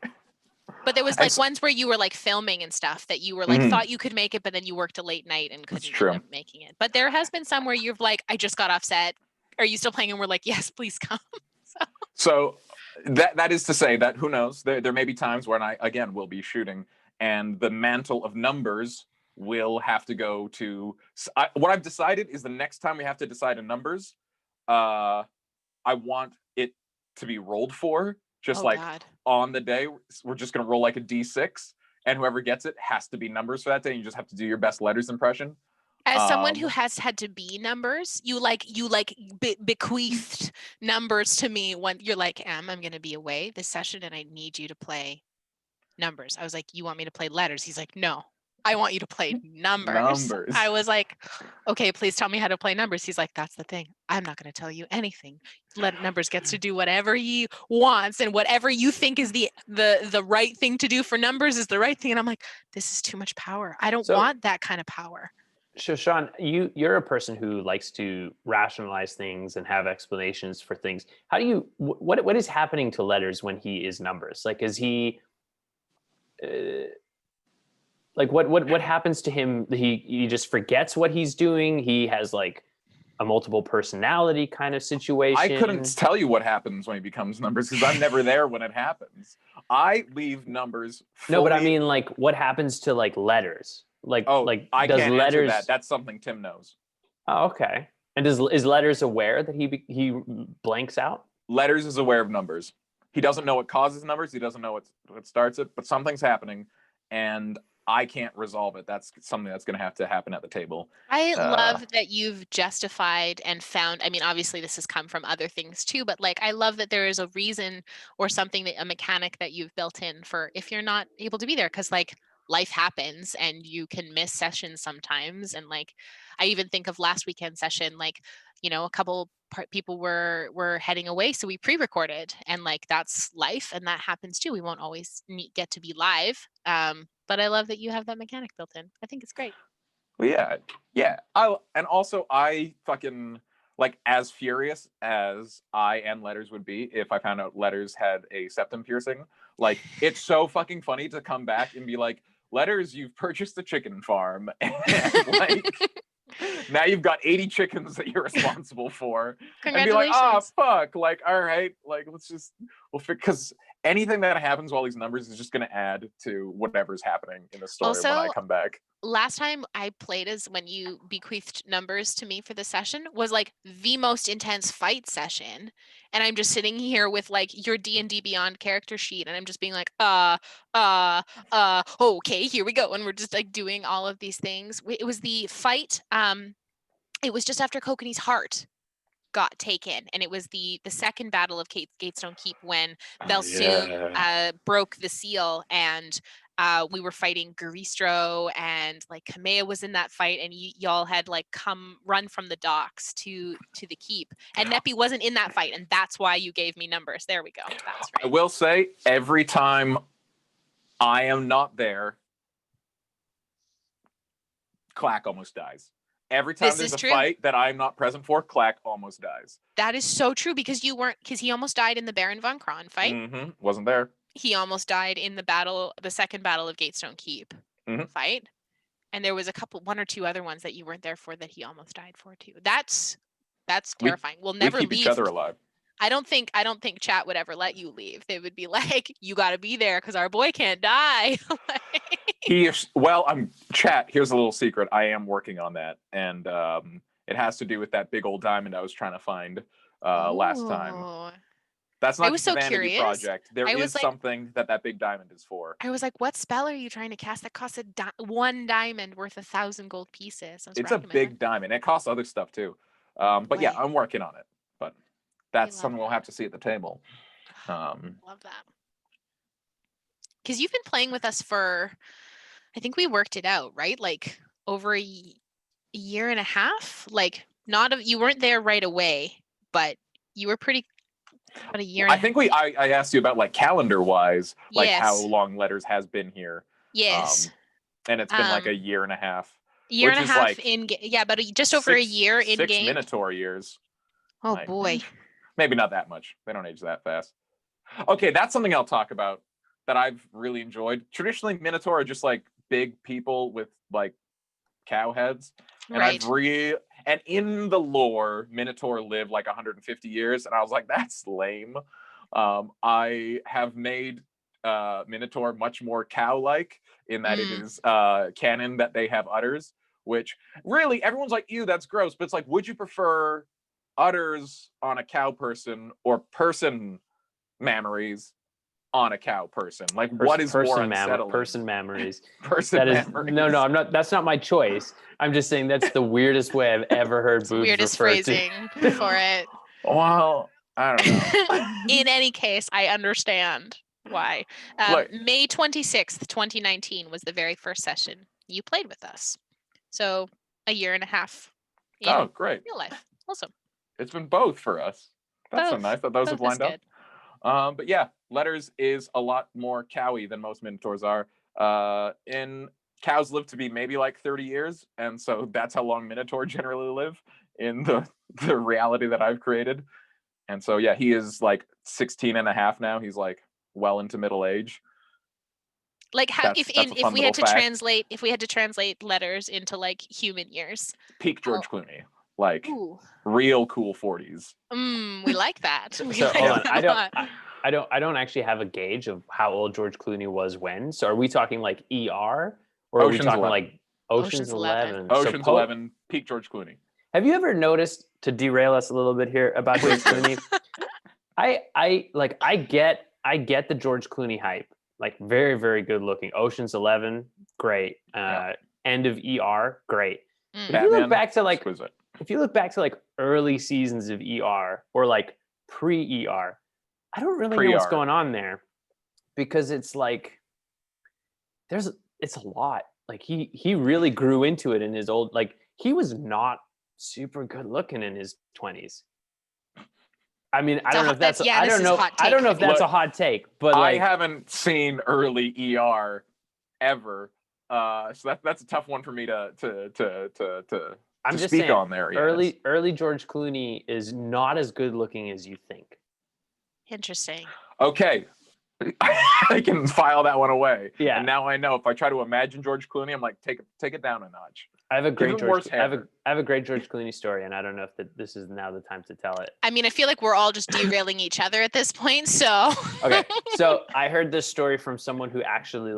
But there was like ones where you were like filming and stuff that you were like thought you could make it, but then you worked a late night and couldn't end up making it. But there has been some where you've like, I just got off set. Are you still playing? And we're like, yes, please come. So that is to say that who knows? There may be times when I again will be shooting, and the mantle of Numbers will have to go to. What I've decided is the next time we have to decide on Numbers, I want it to be rolled for. Just on the day, we're just going to roll like a D6, and whoever gets it has to be Numbers for that day. And you just have to do your best Letters impression. As someone who has had to be Numbers, you bequeathed Numbers to me when you're like, I'm going to be away this session and I need you to play Numbers. I was like, you want me to play Letters? He's like, no, I want you to play Numbers. I was like, okay, please tell me how to play Numbers. He's like, that's the thing. I'm not going to tell you anything. Numbers gets to do whatever he wants, and whatever you think is the right thing to do for Numbers is the right thing. And I'm like, this is too much power. I don't want that kind of power. So Sean, you're a person who likes to rationalize things and have explanations for things. How do you what is happening to Letters when he is Numbers? Like, is he like what happens to him? He just forgets what he's doing. He has like a multiple personality kind of situation. I couldn't tell you what happens when he becomes Numbers because I'm never there when it happens. I leave Numbers fully... No, but I mean, like, what happens to like Letters? Like, I does can't Letters... answer that. That's something Tim knows. Oh, okay. And is Letters aware that he blanks out? Letters is aware of Numbers. He doesn't know what causes Numbers. He doesn't know what starts it, but something's happening, and I can't resolve it. That's something that's going to have to happen at the table. I love that you've justified and found, I mean, obviously this has come from other things too, but like, I love that there is a reason or something, a mechanic that you've built in for if you're not able to be there. Cause like life happens and you can miss sessions sometimes. And like, I even think of last weekend session, like, a couple people were heading away. So we pre-recorded, and like, that's life and that happens too. We won't always get to be live. But I love that you have that mechanic built in. I think it's great. Well, yeah. I fucking like as furious as I and Letters would be if I found out Letters had a septum piercing. Like, it's so fucking funny to come back and be like, Letters, you've purchased a chicken farm, and like now you've got 80 chickens that you're responsible for, and be like, fuck, like, all right, like, because anything that happens while these Numbers is just going to add to whatever's happening in the story when I come back. Last time I played as when you bequeathed Numbers to me for the session was like the most intense fight session. And I'm just sitting here with like your D&D Beyond character sheet. And I'm just being like, okay, here we go. And we're just like doing all of these things. It was the fight. It was just after Kokanei's heart got taken, and it was the second battle of Gatestone Keep when Velsoon broke the seal, and we were fighting Garistro, and like Kamea was in that fight, and y'all had like run from the docks to the keep, and Neppy wasn't in that fight, and that's why you gave me Numbers. There we go. That's right. I will say, every time I am not there, Clack almost dies. Every time there's a fight that I'm not present for, Clack almost dies. That is so true, because he almost died in the Baron von Kron fight. Mm-hmm. Wasn't there. He almost died in the second battle of Gatestone Keep fight. And there was one or two other ones that you weren't there for that he almost died for too. That's terrifying. We'll never keep leave each other alive. I don't think chat would ever let you leave. They would be like, you got to be there because our boy can't die. Chat, here's a little secret. I am working on that. And it has to do with that big old diamond I was trying to find last time. That's not just a vanity project. There is something that big diamond is for. I was like, what spell are you trying to cast that costs one diamond worth 1,000 gold pieces? It's a big diamond. It costs other stuff too. But yeah, I'm working on it. But that's something we'll have to see at the table. Love that. Because you've been playing with us for I think we worked it out, right? Like over a year and a half. Like you weren't there right away, but you were pretty about a year and I think I asked you about like calendar wise, like how Yes. long Letters has been here. Yes. And it's been like a year and a half. Year which and a is half like in yeah, but just over a year in six game. Minotaur years. Oh Like, boy. Maybe not that much. They don't age that fast. Okay, that's something I'll talk about that I've really enjoyed. Traditionally, Minotaur are just like big people with like cow heads. And Right. and in the lore, Minotaur lived like 150 years, and I was like, that's lame. I have made Minotaur much more cow-like in that it is canon that they have udders, which really everyone's like, ew, that's gross. But it's like, would you prefer udders on a cow person or person mammaries on a cow person? Like, what is more unsettling? Person mammaries. Person mammaries. No, I'm not. That's not my choice. I'm just saying that's the weirdest way I've ever heard boobs Weirdest referred phrasing to. for it. Well, I don't know. In any case, I understand why. May 26th, 2019 was the very first session you played with us. So a year and a half. Oh, great. Real life. Awesome. It's been both for us. That's so nice that those have lined up. But yeah, Letters is a lot more cowy than most Minotaurs are. Cows live to be maybe like 30 years, and so that's how long Minotaur generally live in the reality that I've created. And so yeah, he is like 16 and a half now. He's like well into middle age. Like how if we had to translate Letters into like human years. Peak George Clooney. Like real cool 40s. We like that. So hold on. I don't actually have a gauge of how old George Clooney was when. So are we talking like ER or are we talking 11. like Ocean's 11? Ocean's 11, peak George Clooney. Have you ever noticed, to derail us a little bit here about George Clooney? I get the George Clooney hype. Like very, very good looking. Ocean's 11, great. End of ER, great. But if you look back to like exquisite. If you look back to like early seasons of ER or like pre-ER, I don't really know what's going on there, because it's like it's a lot. Like he really grew into it in his old, like he was not super good looking in his 20s. I mean, I don't know if that's I don't know if that's a hot take, but I haven't seen early ER ever. So that's a tough one for me to I'm just speak saying, on there. Early George Clooney is not as good looking as you think. Interesting. Okay. I can file that one away. Yeah. And now I know if I try to imagine George Clooney, I'm like, take it down a notch. I have a great George Clooney story, and I don't know if this is now the time to tell it. I mean, I feel like we're all just derailing each other at this point. So okay. So I heard this story from someone who actually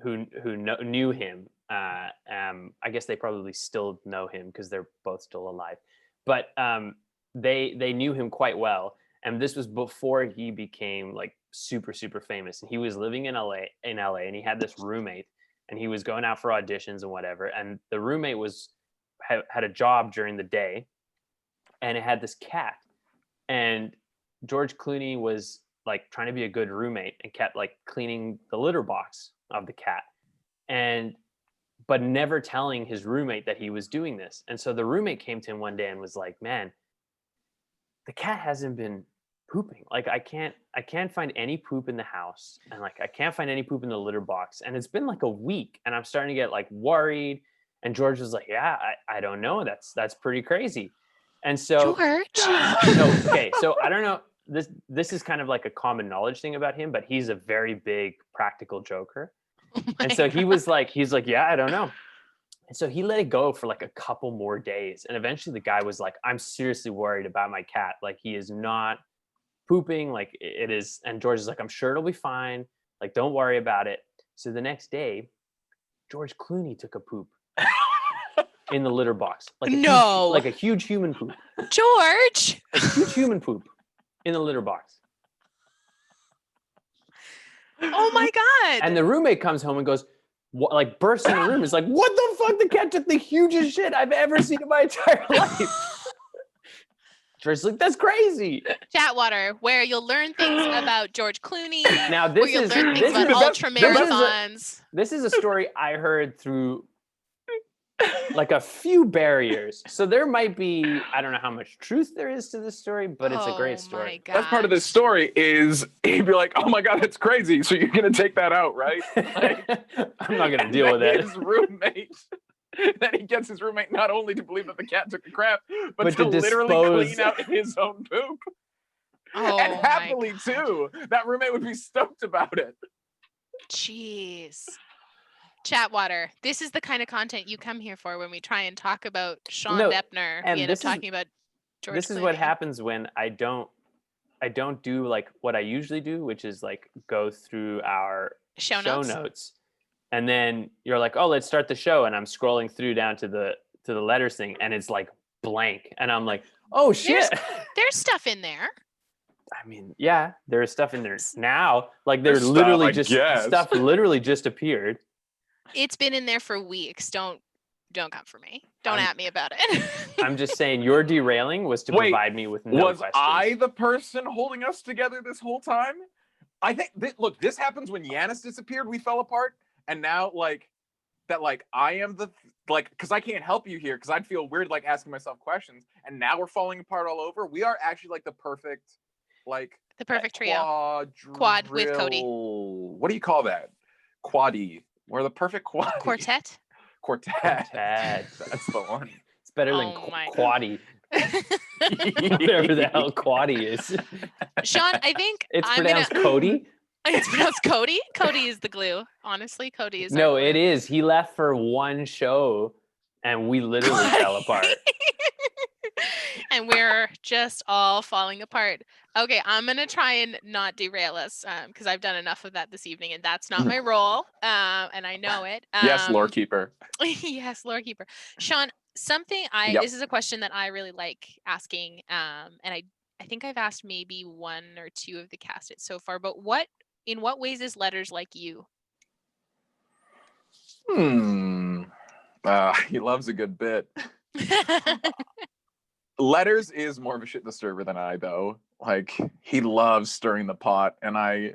knew him. I guess they probably still know him because they're both still alive. But they knew him quite well, and this was before he became like super, super famous. And he was living in LA, and he had this roommate, and he was going out for auditions and whatever. And the roommate had a job during the day, and it had this cat. And George Clooney was like trying to be a good roommate and kept like cleaning the litter box of the cat, but never telling his roommate that he was doing this. And so the roommate came to him one day and was like, man, the cat hasn't been pooping. Like I can't find any poop in the house, and like I can't find any poop in the litter box, and it's been like a week, and I'm starting to get like worried. And George was like, yeah, I don't know, that's pretty crazy. And so George so I don't know, this is kind of like a common knowledge thing about him, but he's a very big practical joker. And so he's like, yeah, I don't know. And so he let it go for like a couple more days. And eventually the guy was like, I'm seriously worried about my cat. Like he is not pooping like it is. And George is like, I'm sure it'll be fine. Like, don't worry about it. So the next day, George Clooney took a poop in the litter box. Like a huge human poop. George! A huge human poop in the litter box. Oh my God. And the roommate comes home and goes, like bursts in the room. Is like, what the fuck? The cat took the hugest shit I've ever seen in my entire life. George's like, that's crazy. Chatwater, where you'll learn things about George Clooney. Now where you'll learn things about ultra marathons. This is a story I heard through like a few barriers. So there might be, I don't know how much truth there is to this story, but it's a great story. That's part of this story is he'd be like, oh my God, that's crazy. So you're going to take that out, right? Like, I'm not going to deal with that. His roommate. Then he gets his roommate not only to believe that the cat took a crap, but to literally clean out his own poop. Oh, and happily too. That roommate would be stoked about it. Jeez. Chatwater, this is the kind of content you come here for when we try and talk about Sean Deppner. And we end up talking about George This is Clooney. what happens when I don't do like what I usually do, which is like go through our show notes. And then you're like, oh, let's start the show. And I'm scrolling through down to the letters thing, and it's like blank. And I'm like, oh shit. There's stuff in there. I mean, yeah, there's stuff in there now. Like there's literally stuff literally just appeared. It's been in there for weeks. Don't come for me. Don't at me about it. I'm just saying your derailing was to provide me with no questions. Was I the person holding us together this whole time? I think look, this happens when Yanis disappeared, we fell apart. And now I am because I can't help you here because I'd feel weird like asking myself questions. And now we're falling apart all over. We are actually like the perfect trio. Quad with Cody. What do you call that? Quaddy. We're the perfect quad. Quartet. That's the one. It's better than quaddy. Whatever the hell quaddy is. Sean, I think it's pronounced Cody. It's pronounced Cody. Cody is the glue. Honestly, Cody is. No, it is. He left for one show, and we literally fell apart. And we're just all falling apart. Okay, I'm gonna try and not derail us because I've done enough of that this evening, and that's not my role. And I know it. Yes, lore keeper. Yes, lore keeper. Sean, this is a question that I really like asking, and I think I've asked maybe one or two of the cast it so far. But in what ways is Letters like you? He loves a good bit. Letters is more of a shit disturber than I, though. Like, he loves stirring the pot, and I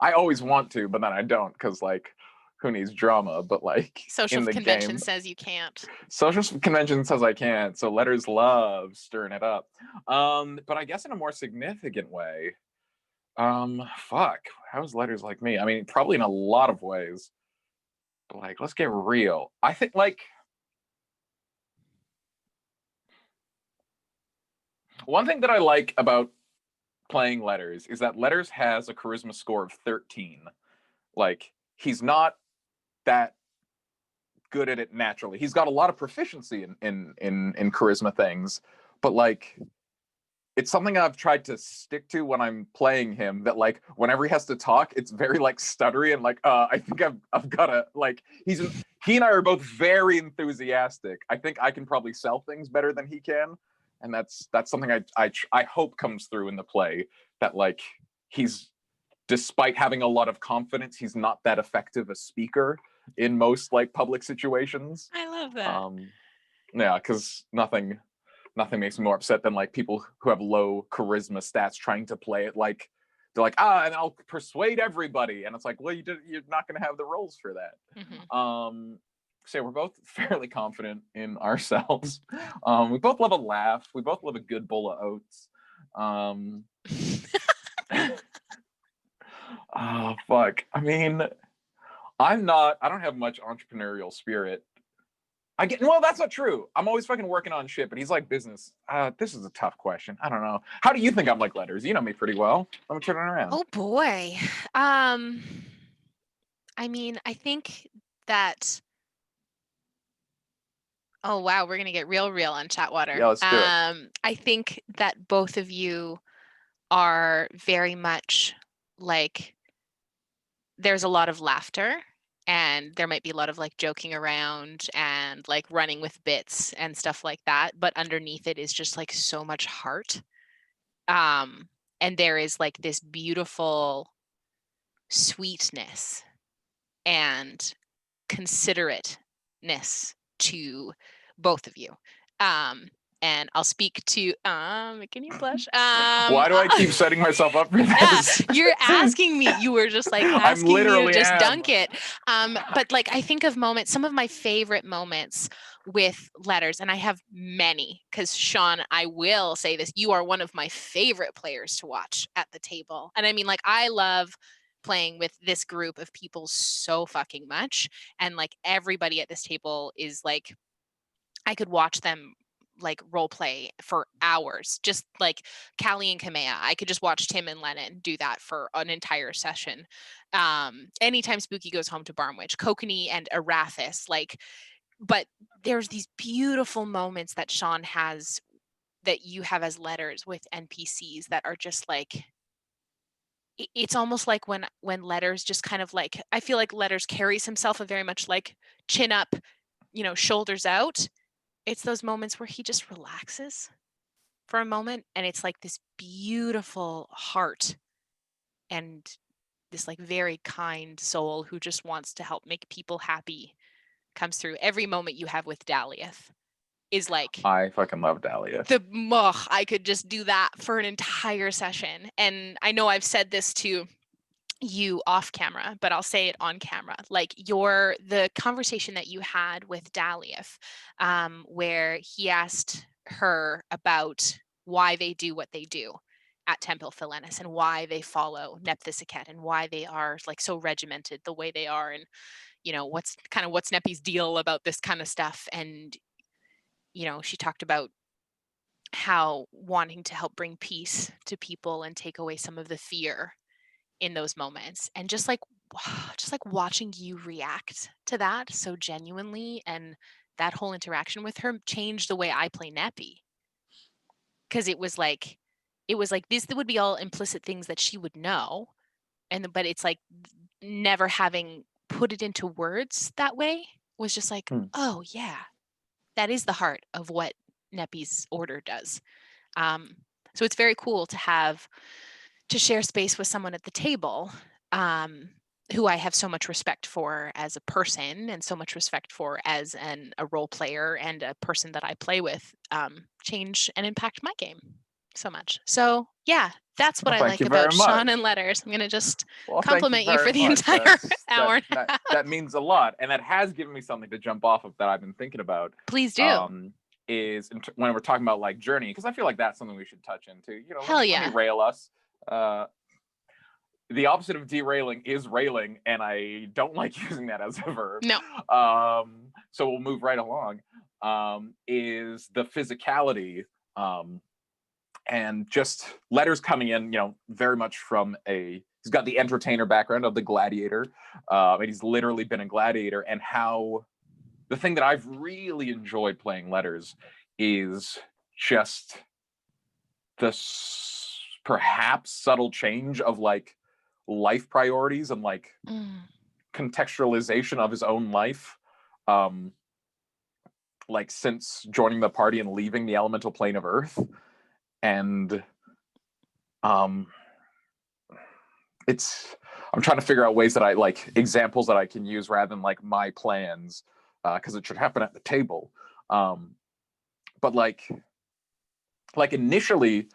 always want to, but then I don't, because, like, who needs drama? But, like, social convention says you can't. Social convention says I can't, so Letters love stirring it up. But I guess in a more significant way, how's Letters like me? I mean, probably in a lot of ways. But, like, let's get real. I think, like, one thing that I like about playing Letters is that Letters has a charisma score of 13. Like, he's not that good at it naturally. He's got a lot of proficiency in charisma things, but like, it's something I've tried to stick to when I'm playing him, that like whenever he has to talk, it's very like stuttery and like I think I've gotta like he and I are both very enthusiastic. I think I can probably sell things better than he can. And that's something I hope comes through in the play, that like he's, despite having a lot of confidence, he's not that effective a speaker in most like public situations. I love that. Yeah, because nothing makes me more upset than like people who have low charisma stats trying to play it like they're like, and I'll persuade everybody, and it's like, well, you're not going to have the roles for that. Mm-hmm. So we're both fairly confident in ourselves. We both love a laugh. We both love a good bowl of oats. Oh, fuck. I mean, I don't have much entrepreneurial spirit. Well, that's not true. I'm always fucking working on shit, but he's like business. This is a tough question. I don't know. How do you think I'm like Letters? You know me pretty well. Let me turn it around. Oh, boy. I mean, I think that... Oh, wow. We're going to get real on Chatwater. Yeah, let's do it. I think that both of you are very much like, there's a lot of laughter, and there might be a lot of like joking around and like running with bits and stuff like that. But underneath it is just like so much heart. And there is like this beautiful sweetness and considerateness to both of you. And I'll speak to making you blush. Why do I keep setting myself up for this? Yeah, you're asking me. You were just like I'm asking me to literally just am. dunk it. But like I think of moments, some of my favorite moments with letters, and I have many, because Sean, I will say this, you are one of my favorite players to watch at the table. And I mean, like, I love playing with this group of people so fucking much. And like everybody at this table is like, I could watch them like role play for hours. Just like Callie and Kamea, I could just watch Tim and Lennon do that for an entire session. Anytime Spooky goes home to Barnwich, Kokanee and Arathis, like, but there's these beautiful moments that Sean has that you have as letters with NPCs that are just like, it's almost like when letters just kind of like, I feel like letters carries himself a very much like chin up, shoulders out. It's those moments where he just relaxes for a moment, and it's like this beautiful heart and this like very kind soul who just wants to help make people happy comes through. Every moment you have with Daliath is like, I fucking love Dahlia. I could just do that for an entire session. And I know I've said this to you off camera, but I'll say it on camera. Like the conversation that you had with Daliath, where he asked her about why they do what they do at Temple Philenis and why they follow Nephthisiket and why they are like so regimented the way they are, and what's Neppy's deal about this kind of stuff. And she talked about how wanting to help bring peace to people and take away some of the fear in those moments, and just like watching you react to that so genuinely, and that whole interaction with her changed the way I play Neppy, because it was like this would be all implicit things that she would know, but it's like never having put it into words that way was just like, oh yeah, that is the heart of what Neppy's order does. So it's very cool to share space with someone at the table, who I have so much respect for as a person and so much respect for as a role player and a person that I play with, change and impact my game so much. So yeah, that's what I like about Sean and letters. I'm going to just compliment you for the entire hour. That means a lot. And that has given me something to jump off of that I've been thinking about. Please do. Is when we're talking about like journey, because I feel like that's something we should touch into. Hell yeah. Let me rail us. The opposite of derailing is railing, and I don't like using that as a verb. No. So we'll move right along. Is the physicality, and just letters coming in, very much from he's got the entertainer background of the gladiator, and he's literally been a gladiator, and how the thing that I've really enjoyed playing letters is just the perhaps subtle change of like life priorities and like contextualization of his own life, like since joining the party and leaving the elemental plane of Earth. And I'm trying to figure out ways that I like examples that I can use rather than like my plans, because it should happen at the table. But like initially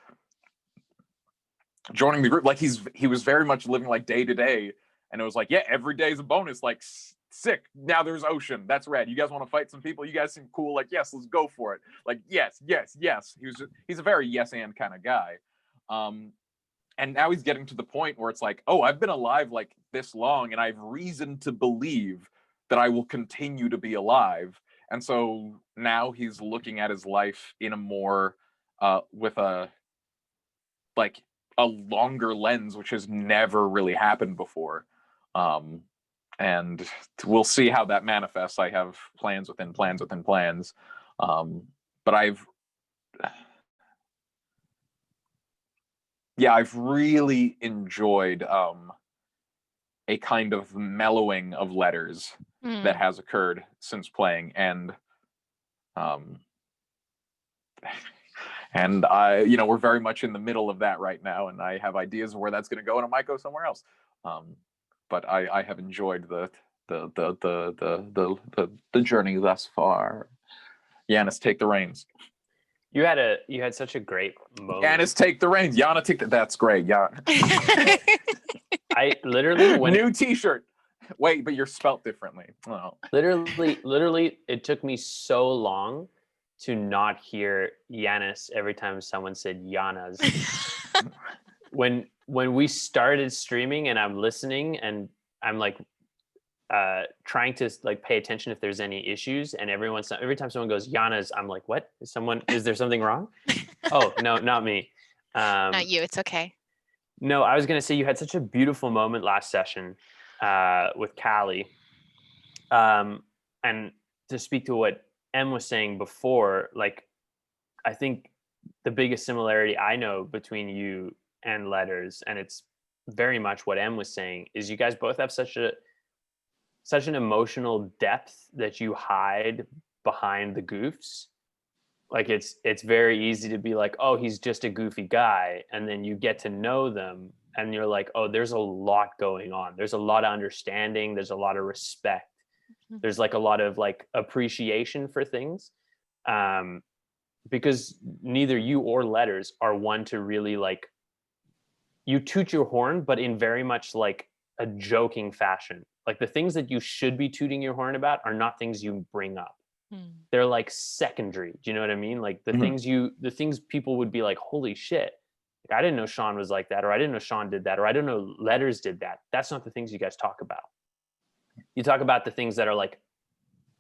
joining the group, like he was very much living like day to day, and it was like, yeah, every day is a bonus. Like, sick. Now there's Ocean. That's rad. You guys want to fight some people? You guys seem cool. Like, yes, let's go for it. Like, yes. He's a very yes and kind of guy. And now he's getting to the point where it's like, oh, I've been alive like this long, and I have reason to believe that I will continue to be alive. And so now he's looking at his life in a more with a longer lens, which has never really happened before. And we'll see how that manifests. I have plans within plans within plans. But I've really enjoyed a kind of mellowing of letters that has occurred since playing. And I, we're very much in the middle of that right now, and I have ideas of where that's going to go, and it might go somewhere else. But I have enjoyed the journey thus far. Yanis, take the reins. You had such a great moment. Yanis, take the reins. Yana, take the. That's great. Yeah. I literally new T-shirt. Wait, but you're spelt differently. Oh. Literally, it took me so long to not hear Yanis every time someone said Yanas. when we started streaming and I'm listening and I'm like trying to like pay attention if there's any issues, and every time someone goes Yanas, I'm like, what? Is there something wrong? Oh no, not me. Not you, it's okay. No, I was gonna say you had such a beautiful moment last session with Callie. And to speak to what Em was saying before, like I think the biggest similarity I know between you and Letters, and it's very much what Em was saying, is you guys both have such an emotional depth that you hide behind the goofs. Like it's very easy to be like, oh, he's just a goofy guy, and then you get to know them and you're like, oh, there's a lot going on. There's a lot of understanding, there's a lot of respect. There's like a lot of like appreciation for things. Because neither you or Letters are one to really like, you toot your horn, but in very much like a joking fashion. Like the things that you should be tooting your horn about are not things you bring up. They're like secondary. Do you know what I mean? Like the things people would be like, holy shit, like, I didn't know Sean was like that, or I didn't know Sean did that, or I didn't know Letters did that. That's not the things you guys talk about. You talk about the things that are like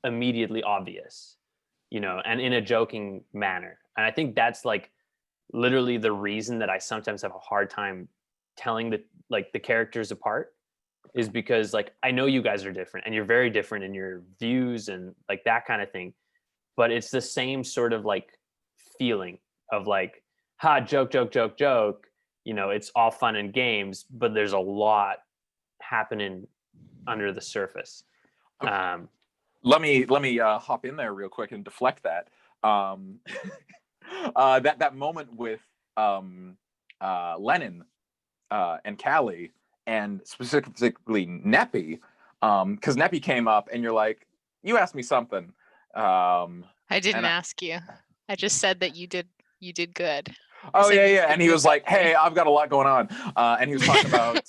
immediately obvious, and in a joking manner. And I think that's like literally the reason that I sometimes have a hard time telling the characters apart, is because like I know you guys are different and you're very different in your views and like that kind of thing, but it's the same sort of like feeling of like, joke, it's all fun and games, but there's a lot happening under the surface. Let me hop in there real quick and deflect that. That moment with Lennon and Callie, and specifically Neppy, because Neppy came up and you're like, you asked me something. I didn't ask you. I just said that you did good. Oh yeah. And he was like, hey, I've got a lot going on. And he was talking about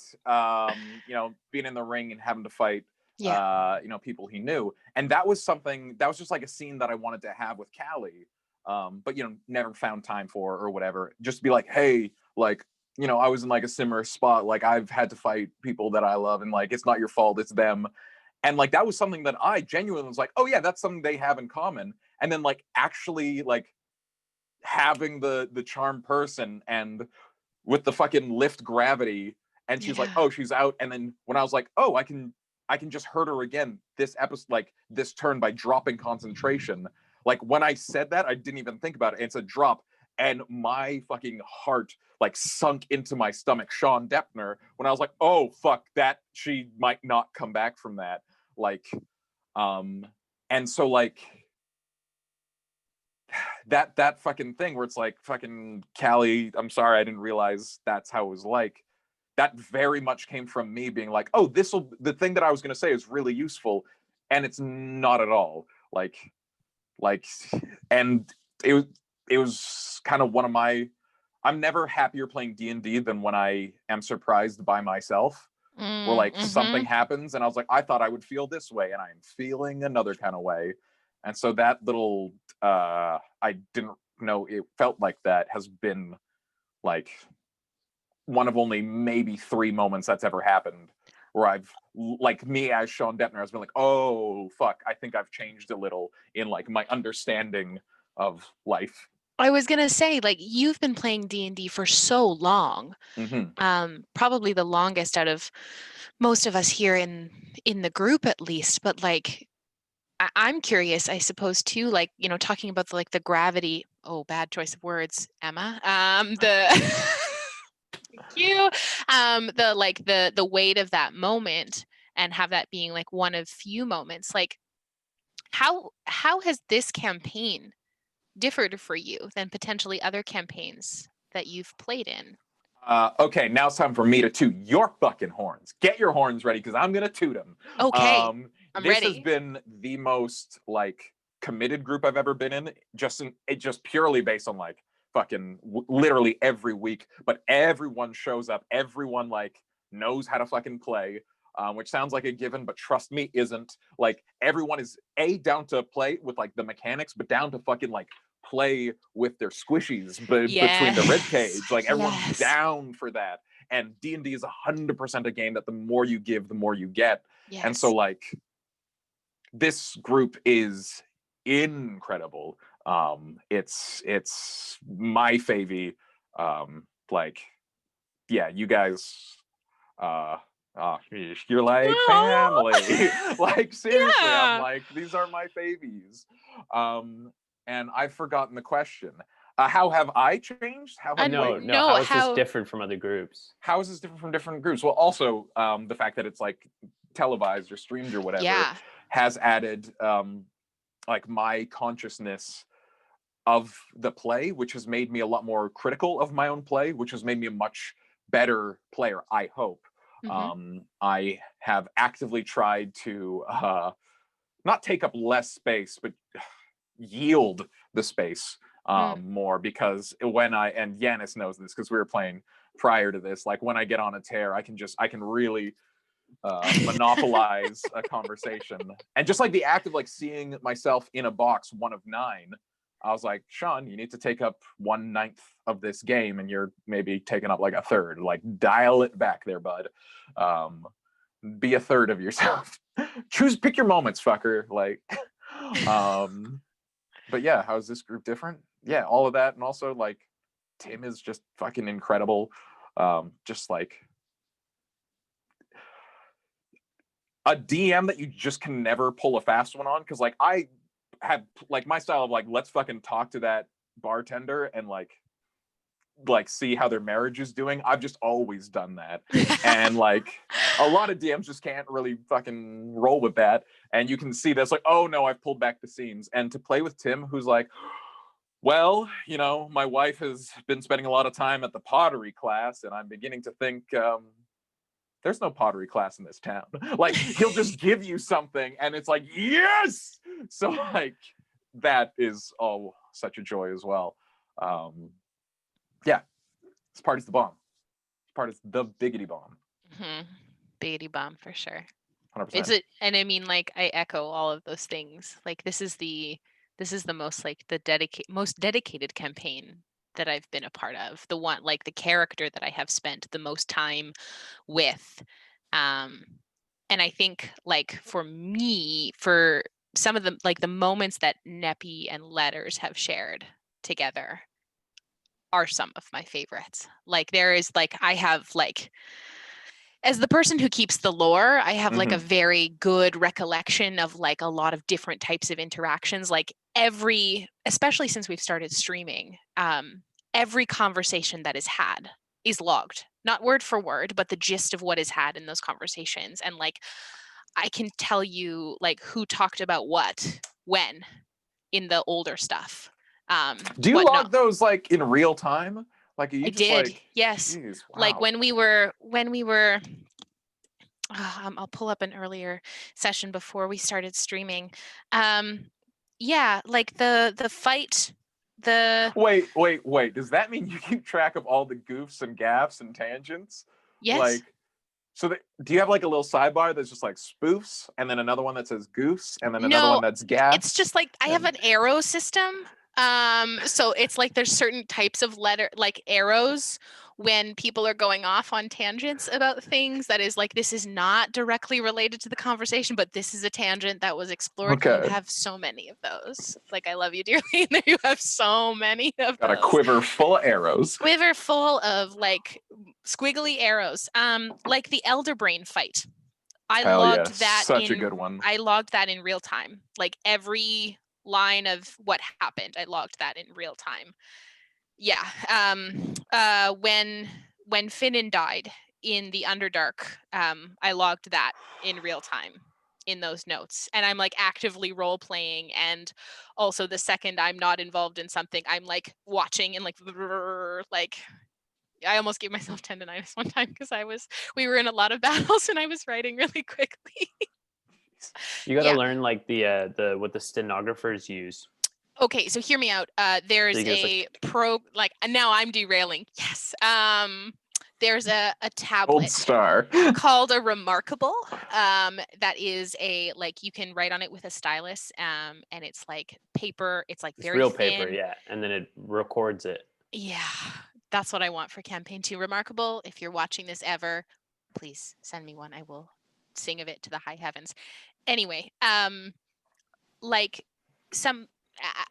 being in the ring and having to fight people he knew. And that was just like a scene that I wanted to have with Callie. But never found time for or whatever. Just to be like, hey, like, I was in like a similar spot. Like I've had to fight people that I love, and like it's not your fault, it's them. And like that was something that I genuinely was like, oh yeah, that's something they have in common. And then like actually like having the charm person and with the fucking lift gravity, and she's like, oh, she's out. And then when I was like, oh, I can just hurt her again this episode, like this turn, by dropping concentration. Like when I said that, I didn't even think about it. It's a drop. And my fucking heart like sunk into my stomach, Sean Deppner, when I was like, oh fuck, that she might not come back from that. Like, and so like that fucking thing where it's like, fucking Callie, I'm sorry, I didn't realize that's how it was like. That very much came from me being like, oh, the thing that I was gonna say is really useful, and it's not at all. Like, and it was kind of one of my, I'm never happier playing D&D than when I am surprised by myself, where like something happens and I was like, I thought I would feel this way and I'm feeling another kind of way. And so that little I didn't know it felt like that has been like one of only maybe 3 moments that's ever happened where I've, like, me as Sean Deppner has been like, oh fuck, I think I've changed a little in like my understanding of life. I was gonna say, like, you've been playing D&D for so long, probably the longest out of most of us here in the group, at least. But like, I'm curious, I suppose too, like, talking about the gravity. Oh, bad choice of words, Emma. Thank you. The weight of that moment, and have that being like one of few moments. Like, how has this campaign differed for you than potentially other campaigns that you've played in? Okay, now it's time for me to toot your fucking horns. Get your horns ready, because I'm gonna toot them. Okay, I'm ready. This has been the most like committed group I've ever been in, just purely based on like fucking literally every week, but everyone shows up, everyone like knows how to fucking play, which sounds like a given, but trust me, isn't. Like everyone is down to play with like the mechanics, but down to fucking like play with their squishies between the rib cage. Like everyone's down for that. And D&D is 100% a game that the more you give, the more you get. And so like this group is incredible. It's my favy. Like, yeah, you guys, you're like family. Like seriously, I'm like, these are my favies. And I've forgotten the question. How have I changed? How have how is this different from other groups? How is this different from different groups? Well, also the fact that it's like televised or streamed or whatever has added like my consciousness of the play, which has made me a lot more critical of my own play, which has made me a much better player, I hope. I have actively tried to not take up less space, but yield the space more, because and Yanis knows this because we were playing prior to this, like when I get on a tear, I can really monopolize a conversation. And just like the act of like seeing myself in a box, 1 of 9, I was like, Sean, you need to take up 1/9 of this game, and you're maybe taking up like 1/3. Like, dial it back there, bud. Be 1/3 of yourself. Pick your moments, fucker. Like, but yeah, how is this group different? Yeah, all of that, and also like Tim is just fucking incredible. Just like a DM that you just can never pull a fast one on, because like I have like my style of like, let's fucking talk to that bartender and like see how their marriage is doing. I've just always done that. And like a lot of DMs just can't really fucking roll with that. And you can see this like, oh no, I've pulled back the seams. And to play with Tim, who's like, well, you know, my wife has been spending a lot of time at the pottery class, and I'm beginning to think there's no pottery class in this town. Like, he'll just give you something and it's like, yes! So like, that is all such a joy as well. Yeah, this party's the bomb. This party's the biggity bomb. Biggity bomb for sure. 100%. And I mean, like, I echo all of those things. Like, this is the most like most dedicated campaign that I've been a part of. The one, like, the character that I have spent the most time with. And I think like for me, for some of the like the moments that Neppy and Letters have shared together are some of my favorites. Like, there is like, I have like, as the person who keeps the lore, I have like a very good recollection of like a lot of different types of interactions. Like especially since we've started streaming, every conversation that is had is logged, not word for word, but the gist of what is had in those conversations. And like, I can tell you like who talked about what, when, in the older stuff. Do you log those like in real time? Like, are you I just did, like, yes. geez, wow. Like when we were, I'll pull up an earlier session before we started streaming. Yeah, like the fight, Wait. Does that mean you keep track of all the goofs and gaffes and tangents? Yes. Like, so do you have like a little sidebar that's just like spoofs, and then another one that says goofs, and then another one that's gaffes? It's just like I have an arrow system. So it's like there's certain types of arrows when people are going off on tangents about things that is like, this is not directly related to the conversation, but this is a tangent that was explored. Okay. You have so many of those. Like, I love you dearly. And you have so many of Got those. A quiver full of arrows. Quiver full of like squiggly arrows. Like the Elder Brain fight. I logged that. Such a good one. I logged that in real time. Like every line of what happened, I logged that in real time. Yeah. When Finnan died in the Underdark, I logged that in real time in those notes, and I'm like actively role playing. And also the second I'm not involved in something, I'm like watching and like I almost gave myself tendonitis one time because we were in a lot of battles and I was writing really quickly. You got to Yeah. learn like the what the stenographers use. Okay, so hear me out. There's So he goes now I'm derailing. Yes. There's a Gold tablet star. called a Remarkable. That is you can write on it with a stylus. And it's like paper. It's like It's very real thin. paper, yeah, and then it records it. Yeah, that's what I want for campaign 2. Remarkable. If you're watching this ever, please send me one. I will sing of it to the high heavens. Anyway, like some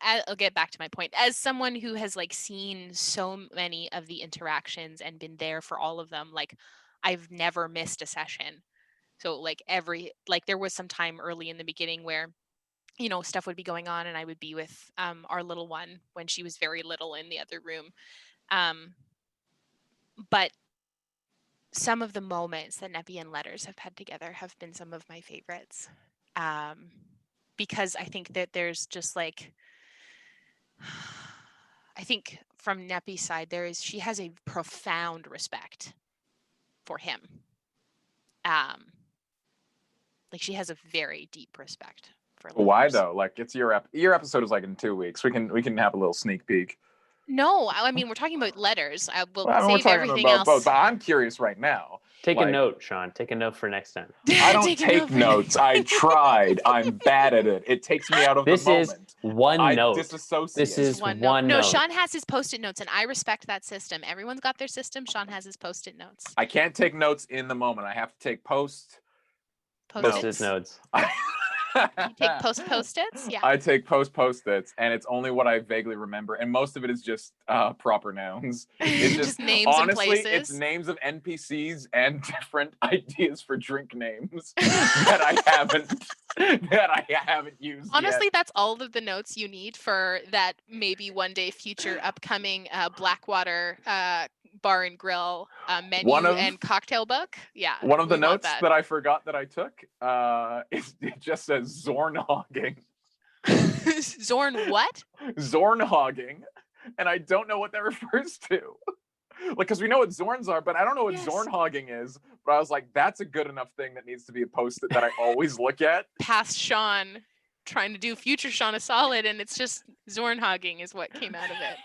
I'll get back to my point. As someone who has like seen so many of the interactions and been there for all of them, like I've never missed a session. So like there was some time early in the beginning where stuff would be going on and I would be with our little one when she was very little in the other room. But some of the moments that Neppy and Letters have had together have been some of my favorites. Because I think that there's just like, I think from Neppy's side, she has a profound respect for him. Like she has a very deep respect for Letters. Why though? Like it's your episode is like in 2 weeks. We can have a little sneak peek. No, I mean we're talking about Letters. We'll We're save talking everything about else. both, but I'm curious right now. Take a note, Sean. Take a note for next time. I don't take notes. I tried. I'm bad at it. It takes me out of the moment. This is one note. Disassociate. This is one note. No, Sean has his Post-it notes, and I respect that system. Everyone's got their system. Sean has his Post-it notes. I can't take notes in the moment. I have to take Post-it notes. You take Post-its? Yeah. I take Post-its, and it's only what I vaguely remember, and most of it is just proper nouns. It's just names honestly, and places. It's names of NPCs and different ideas for drink names that I haven't used. Honestly, yet. that's all of the notes you need for that maybe one day future upcoming Blackwater bar and grill menu and cocktail book. Yeah. One of the notes that I forgot that I took, it just says Zorn hogging. Zorn what? Zorn hogging. And I don't know what that refers to. Like, because we know what Zorns are, but I don't know what Zorn hogging is. But I was like, that's a good enough thing that needs to be a post-it that I always look at. Past Sean trying to do future Sean a solid, and it's just Zorn hogging is what came out of it.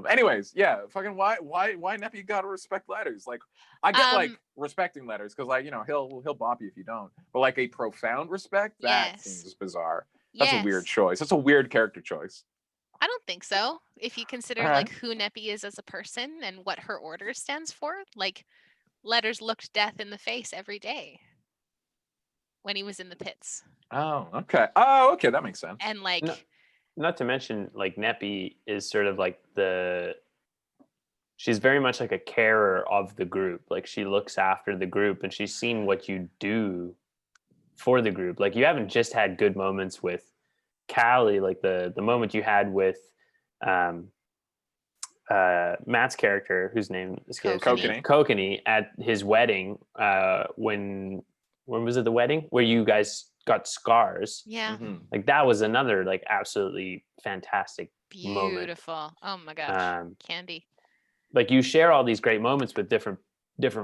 Anyways, yeah, fucking why Neppy gotta respect Letters? Like I get like respecting Letters because like he'll bop you if you don't, but like a profound respect, that seems bizarre. That's a weird choice. That's a weird character choice. I don't think so. If you consider like who Neppy is as a person and what her order stands for, like Letters looked death in the face every day when he was in the pits. Oh, okay. Oh, okay, that makes sense. And like not to mention like Neppy is sort of like she's very much like a carer of the group. Like she looks after the group and she's seen what you do for the group. Like you haven't just had good moments with Callie, like the moment you had with Matt's character, whose name is Kokanee, at his wedding. When was it the wedding where you guys got scars? Yeah. Mm-hmm. Like that was another like absolutely fantastic moment. Beautiful. Oh my gosh. Candy. Like you share all these great moments with different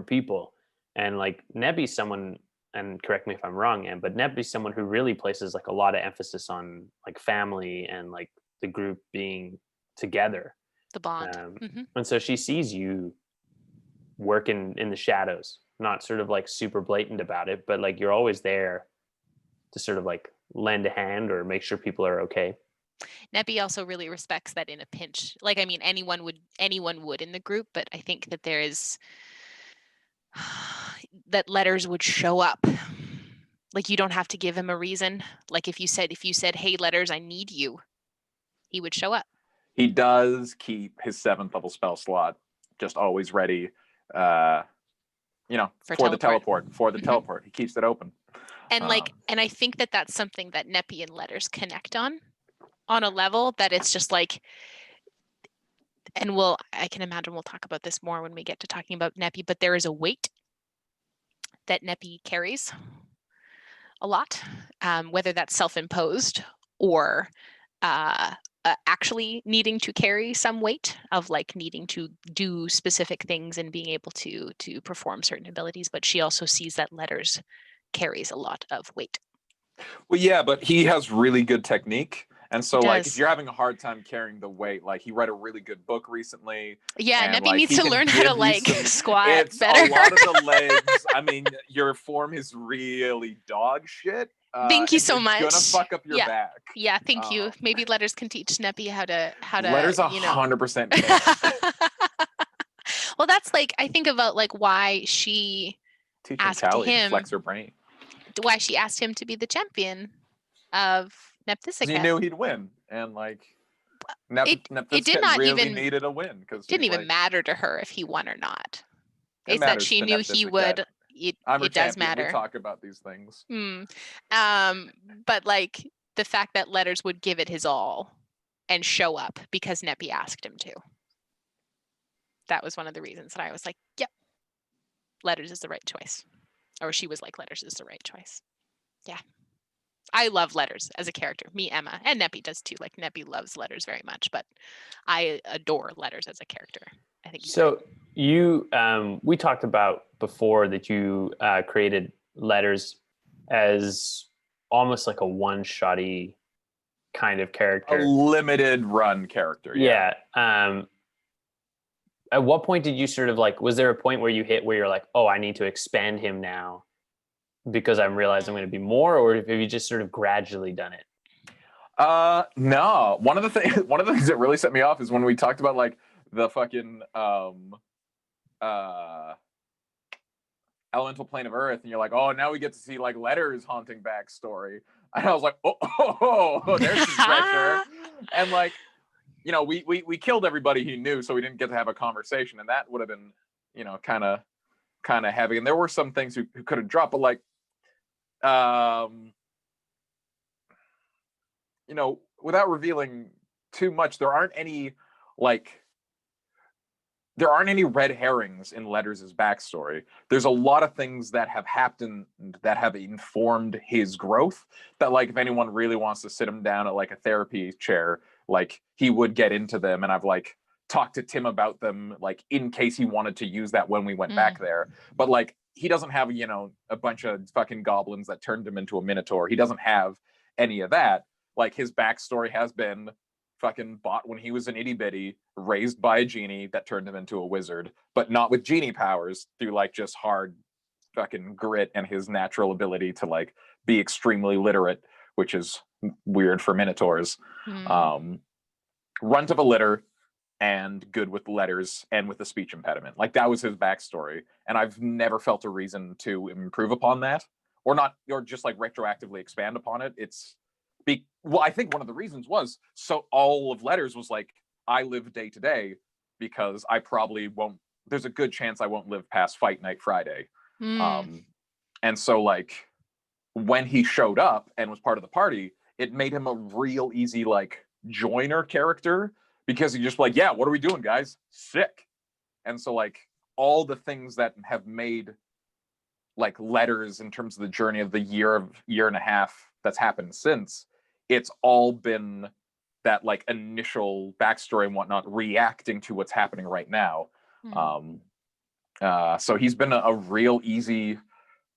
people, and like Neppy's someone, and correct me if I'm wrong, Anne, but Neppy's someone who really places like a lot of emphasis on like family and like the group being together, the bond. And so she sees you working in the shadows, not sort of like super blatant about it, but like you're always there to sort of like lend a hand or make sure people are okay. Neppy also really respects that in a pinch. Like, I mean, anyone would in the group, but I think that there is that Letters would show up. Like you don't have to give him a reason. Like if you said, hey Letters, I need you, he would show up. He does keep his 7th level spell slot just always ready, for the teleport. He keeps it open. And and I think that that's something that Neppy and Letters connect on a level that it's just like, and I can imagine we'll talk about this more when we get to talking about Neppy, but there is a weight that Neppy carries a lot, whether that's self-imposed or actually needing to carry some weight of like needing to do specific things and being able to perform certain abilities. But she also sees that Letters carries a lot of weight. Well, yeah, but he has really good technique. And so, He like, does. if you're having a hard time carrying the weight, like, he read a really good book recently. Yeah, and, Neppy like, needs he to can learn how to give you like some- squat It's better. a lot of the legs. I mean, your form is really dog shit. Thank you and so you're much. gonna fuck up your Yeah. back. Yeah, thank you. Maybe Letters can teach Neppy how to Letters you know. 100% can. Well, that's like, I think about like why she Teaching asked Callie to him, flex her brain. why she asked him to be the champion of 'Cause he Nepthisika. knew he'd win. And, like, It did Nepthisika not really even needed a win. Because didn't even matter to her if he won or not. It It's that matters she to knew he Nepthisika. would. I'm her It does champion. matter. We talk about these things. But like the fact that Letters would give it his all and show up because Neppy asked him to. That was one of the reasons that I was like, yep, Letters is the right choice. Or she was like, Letters is the right choice. Yeah. I love Letters as a character. Me, Emma, and Neppy does too. Like Neppy loves Letters very much, but I adore Letters as a character. I think so. You, we talked about before that you created Letters as almost like a one-shotty kind of character. A limited run character. Yeah. At what point did you sort of like, was there a point where you hit where you're like, oh, I need to expand him now because I'm realizing I'm going to be more, or have you just sort of gradually done it? No. One of the things that really set me off is when we talked about like the fucking elemental plane of Earth, and you're like, oh, now we get to see like Letters haunting backstory, and I was like, oh, there's some treasure. And like, you know, we killed everybody he knew, so we didn't get to have a conversation, and that would have been, you know, kind of heavy. And there were some things who could have dropped, but like, you know, without revealing too much, there aren't any red herrings in Letters' backstory. There's a lot of things that have happened that have informed his growth that, like, if anyone really wants to sit him down at like a therapy chair, like he would get into them. And I've like talked to Tim about them, like in case he wanted to use that when we went back there. But like, he doesn't have, you know, a bunch of fucking goblins that turned him into a minotaur. He doesn't have any of that. Like, his backstory has been fucking bought when he was an itty bitty, raised by a genie that turned him into a wizard, but not with genie powers, through like just hard fucking grit and his natural ability to like be extremely literate, which is weird for minotaurs. Runt of a litter and good with letters and with a speech impediment. Like, that was his backstory, and I've never felt a reason to improve upon that, or just like retroactively expand upon it. Well, I think one of the reasons was, so all of Letters was like, I live day to day because I probably won't, there's a good chance I won't live past Fight Night Friday. And so like, when he showed up and was part of the party, it made him a real easy like joiner character, because he just like, yeah, what are we doing, guys? Sick. And so like, all the things that have made like Letters in terms of the journey of the year and a half that's happened since, it's all been that like initial backstory and whatnot reacting to what's happening right now. So he's been a real easy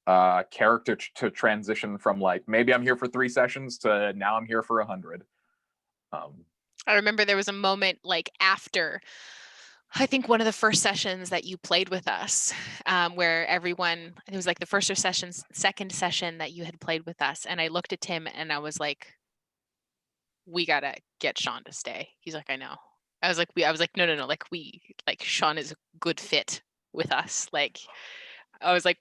character to transition from like, maybe I'm here for 3 sessions to now I'm here for 100. I remember there was a moment like after, I think one of the first sessions that you played with us, where everyone, it was like the first or second session that you had played with us. And I looked at Tim and I was like, we gotta get Sean to stay. He's like, I know. I was like, no. Like, Sean is a good fit with us. Like, I was like,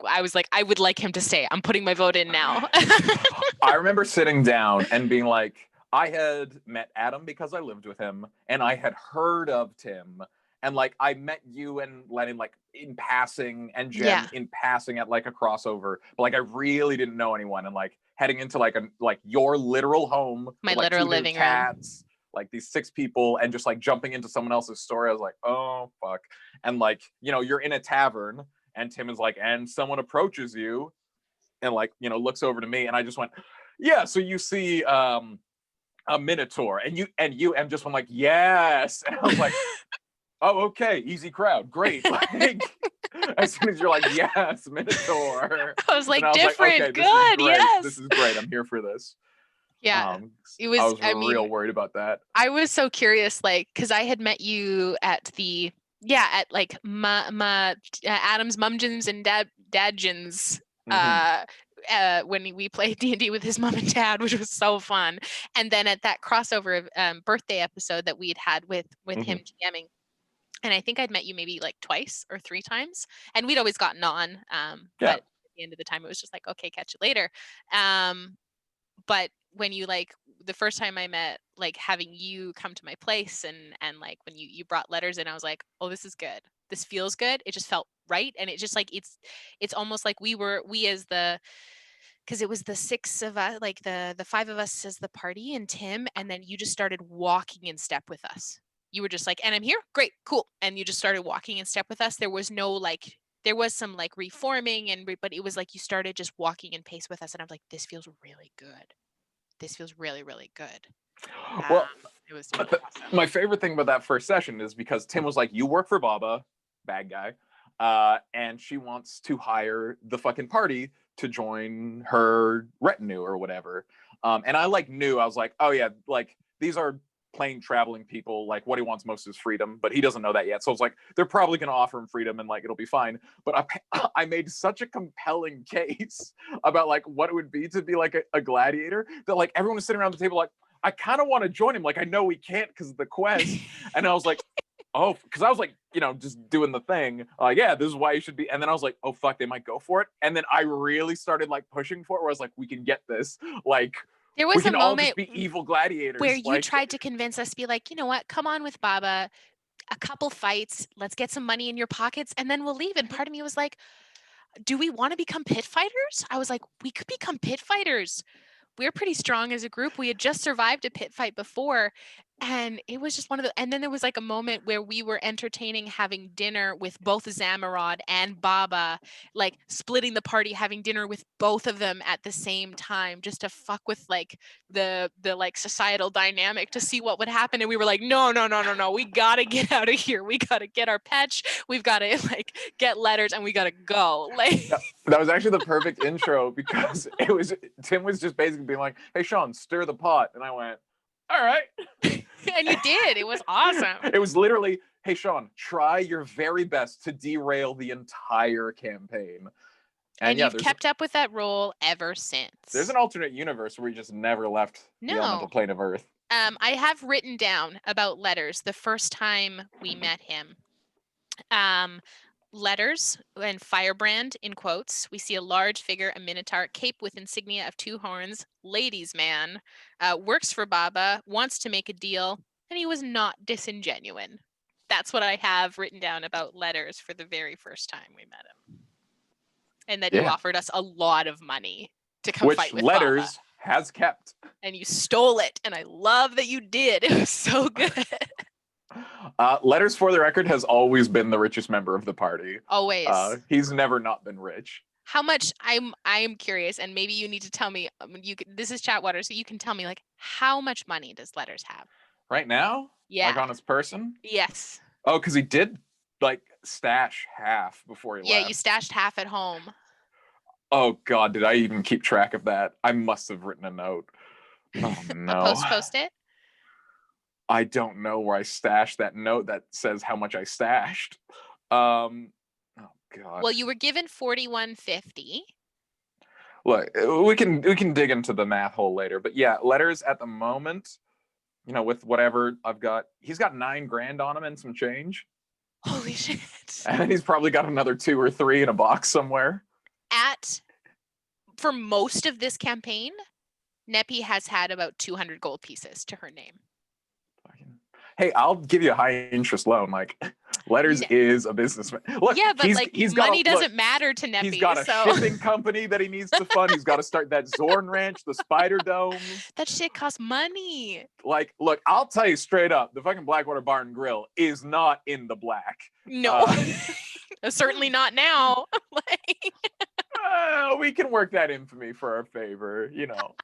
I would like him to stay. I'm putting my vote in now. I remember sitting down and being like, I had met Adam because I lived with him, and I had heard of Tim, and like I met you and Lennon like in passing, and Jen in passing at like a crossover, but like I really didn't know anyone. And like heading into like your literal home, my with, like, literal 2 new living cats, room, like these 6 people, and just like jumping into someone else's story, I was like, oh fuck. And like, you know, you're in a tavern, and Tim is like, and someone approaches you, and like, you know, looks over to me, and I just went, yeah. So you see a minotaur, and you just went like, yes. And I was like, oh, okay, easy crowd, great. Like, As soon as you're like, yes, Minotaur. I was like, and I was different, like, okay, good, yes. This is great. I'm here for this. Yeah. It was. I was real worried about that. I was so curious, like, because I had met you at like Adam's Mumgens and Dadgens when we played D&D with his mom and dad, which was so fun. And then at that crossover birthday episode that we'd had with him DMing. And I think I'd met you maybe like twice or 3 times, and we'd always gotten on. But at the end of the time, it was just like, okay, catch you later. But when you like the first time I met, like having you come to my place and like when you brought letters in, I was like, oh, this is good. This feels good. It just felt right. And it just like, it's almost like because it was the 6 of us, like the 5 of us as the party and Tim, and then you just started walking in step with us. You were just like, and I'm here, great, cool. And you just started walking in step with us. There was no like, there was some like reforming but it was like you started just walking in pace with us. And I'm like, this feels really good. This feels really, really good. Well, it was awesome. My favorite thing about that first session is because Tim was like, you work for Baba, bad guy, and she wants to hire the fucking party to join her retinue or whatever. And I like knew, I was like, oh yeah, like these are plain traveling people, like what he wants most is freedom, but he doesn't know that yet. So it's like they're probably going to offer him freedom and like it'll be fine. But I made such a compelling case about like what it would be to be like a gladiator that like everyone was sitting around the table like, I kind of want to join him. Like I know we can't because of the quest. And I was like, oh, because I was like, you know, just doing the thing. Yeah, this is why you should be. And then I was like, oh fuck, they might go for it. And then I really started like pushing for it, where I was like, we can get this. Like, there was we can a all moment just be evil gladiators. where you tried to convince us to be like, you know what, come on with Baba, a couple fights, let's get some money in your pockets, and then we'll leave. And part of me was like, do we want to become pit fighters? I was like, we could become pit fighters. We're pretty strong as a group. We had just survived a pit fight before. And it was just one of the, and then there was like a moment where we were entertaining having dinner with both Zamarod and Baba, like splitting the party, having dinner with both of them at the same time, just to fuck with like the like societal dynamic to see what would happen. And we were like, no, we gotta get out of here. We gotta get our patch. We've gotta like get letters and we gotta go. Like that was actually the perfect intro, because Tim was just basically being like, hey Sean, stir the pot. And I went, all right. And you did. It was awesome. It was literally, hey Sean, try your very best to derail the entire campaign. And you've kept up with that role ever since. There's an alternate universe where we just never left the elemental plane of Earth. I have written down about letters the first time we met him. Letters and firebrand in quotes. We see a large figure, a minotaur, cape with insignia of 2 horns, ladies' man, works for Baba, wants to make a deal, and he was not disingenuous. That's what I have written down about letters for the very first time we met him. And that you offered us a lot of money to come fight with letters Baba. Has kept. And you stole it, and I love that you did. It was so good. Letters, for the record, has always been the richest member of the party. Always. He's never not been rich. How much? I'm curious, and maybe you need to tell me. This is chatWater, so you can tell me like how much money does Letters have right now? Yeah, like on his person. Yes. Oh, because he did like stash half before he left. Yeah, you stashed half at home. Oh God, did I even keep track of that? I must have written a note. Oh no. Post it. I don't know where I stashed that note that says how much I stashed. Oh God. Well, you were given $41.50. Look, we can dig into the math hole later, but yeah, Letters at the moment, you know, with whatever I've got, he's got $9,000 on him and some change. Holy shit. And he's probably got another 2 or 3 in a box somewhere. For most of this campaign, Neppy has had about 200 gold pieces to her name. Hey, I'll give you a high interest loan. Like, Letters is a businessman. Look, yeah, but he's money doesn't matter to Neppy. He's got a shipping company that he needs to fund. He's got to start that Zorn Ranch, the Spider Dome. That shit costs money. Like, look, I'll tell you straight up, the fucking Blackwater Bar and Grill is not in the black. No, certainly not now. We can work that infamy for our favor, you know.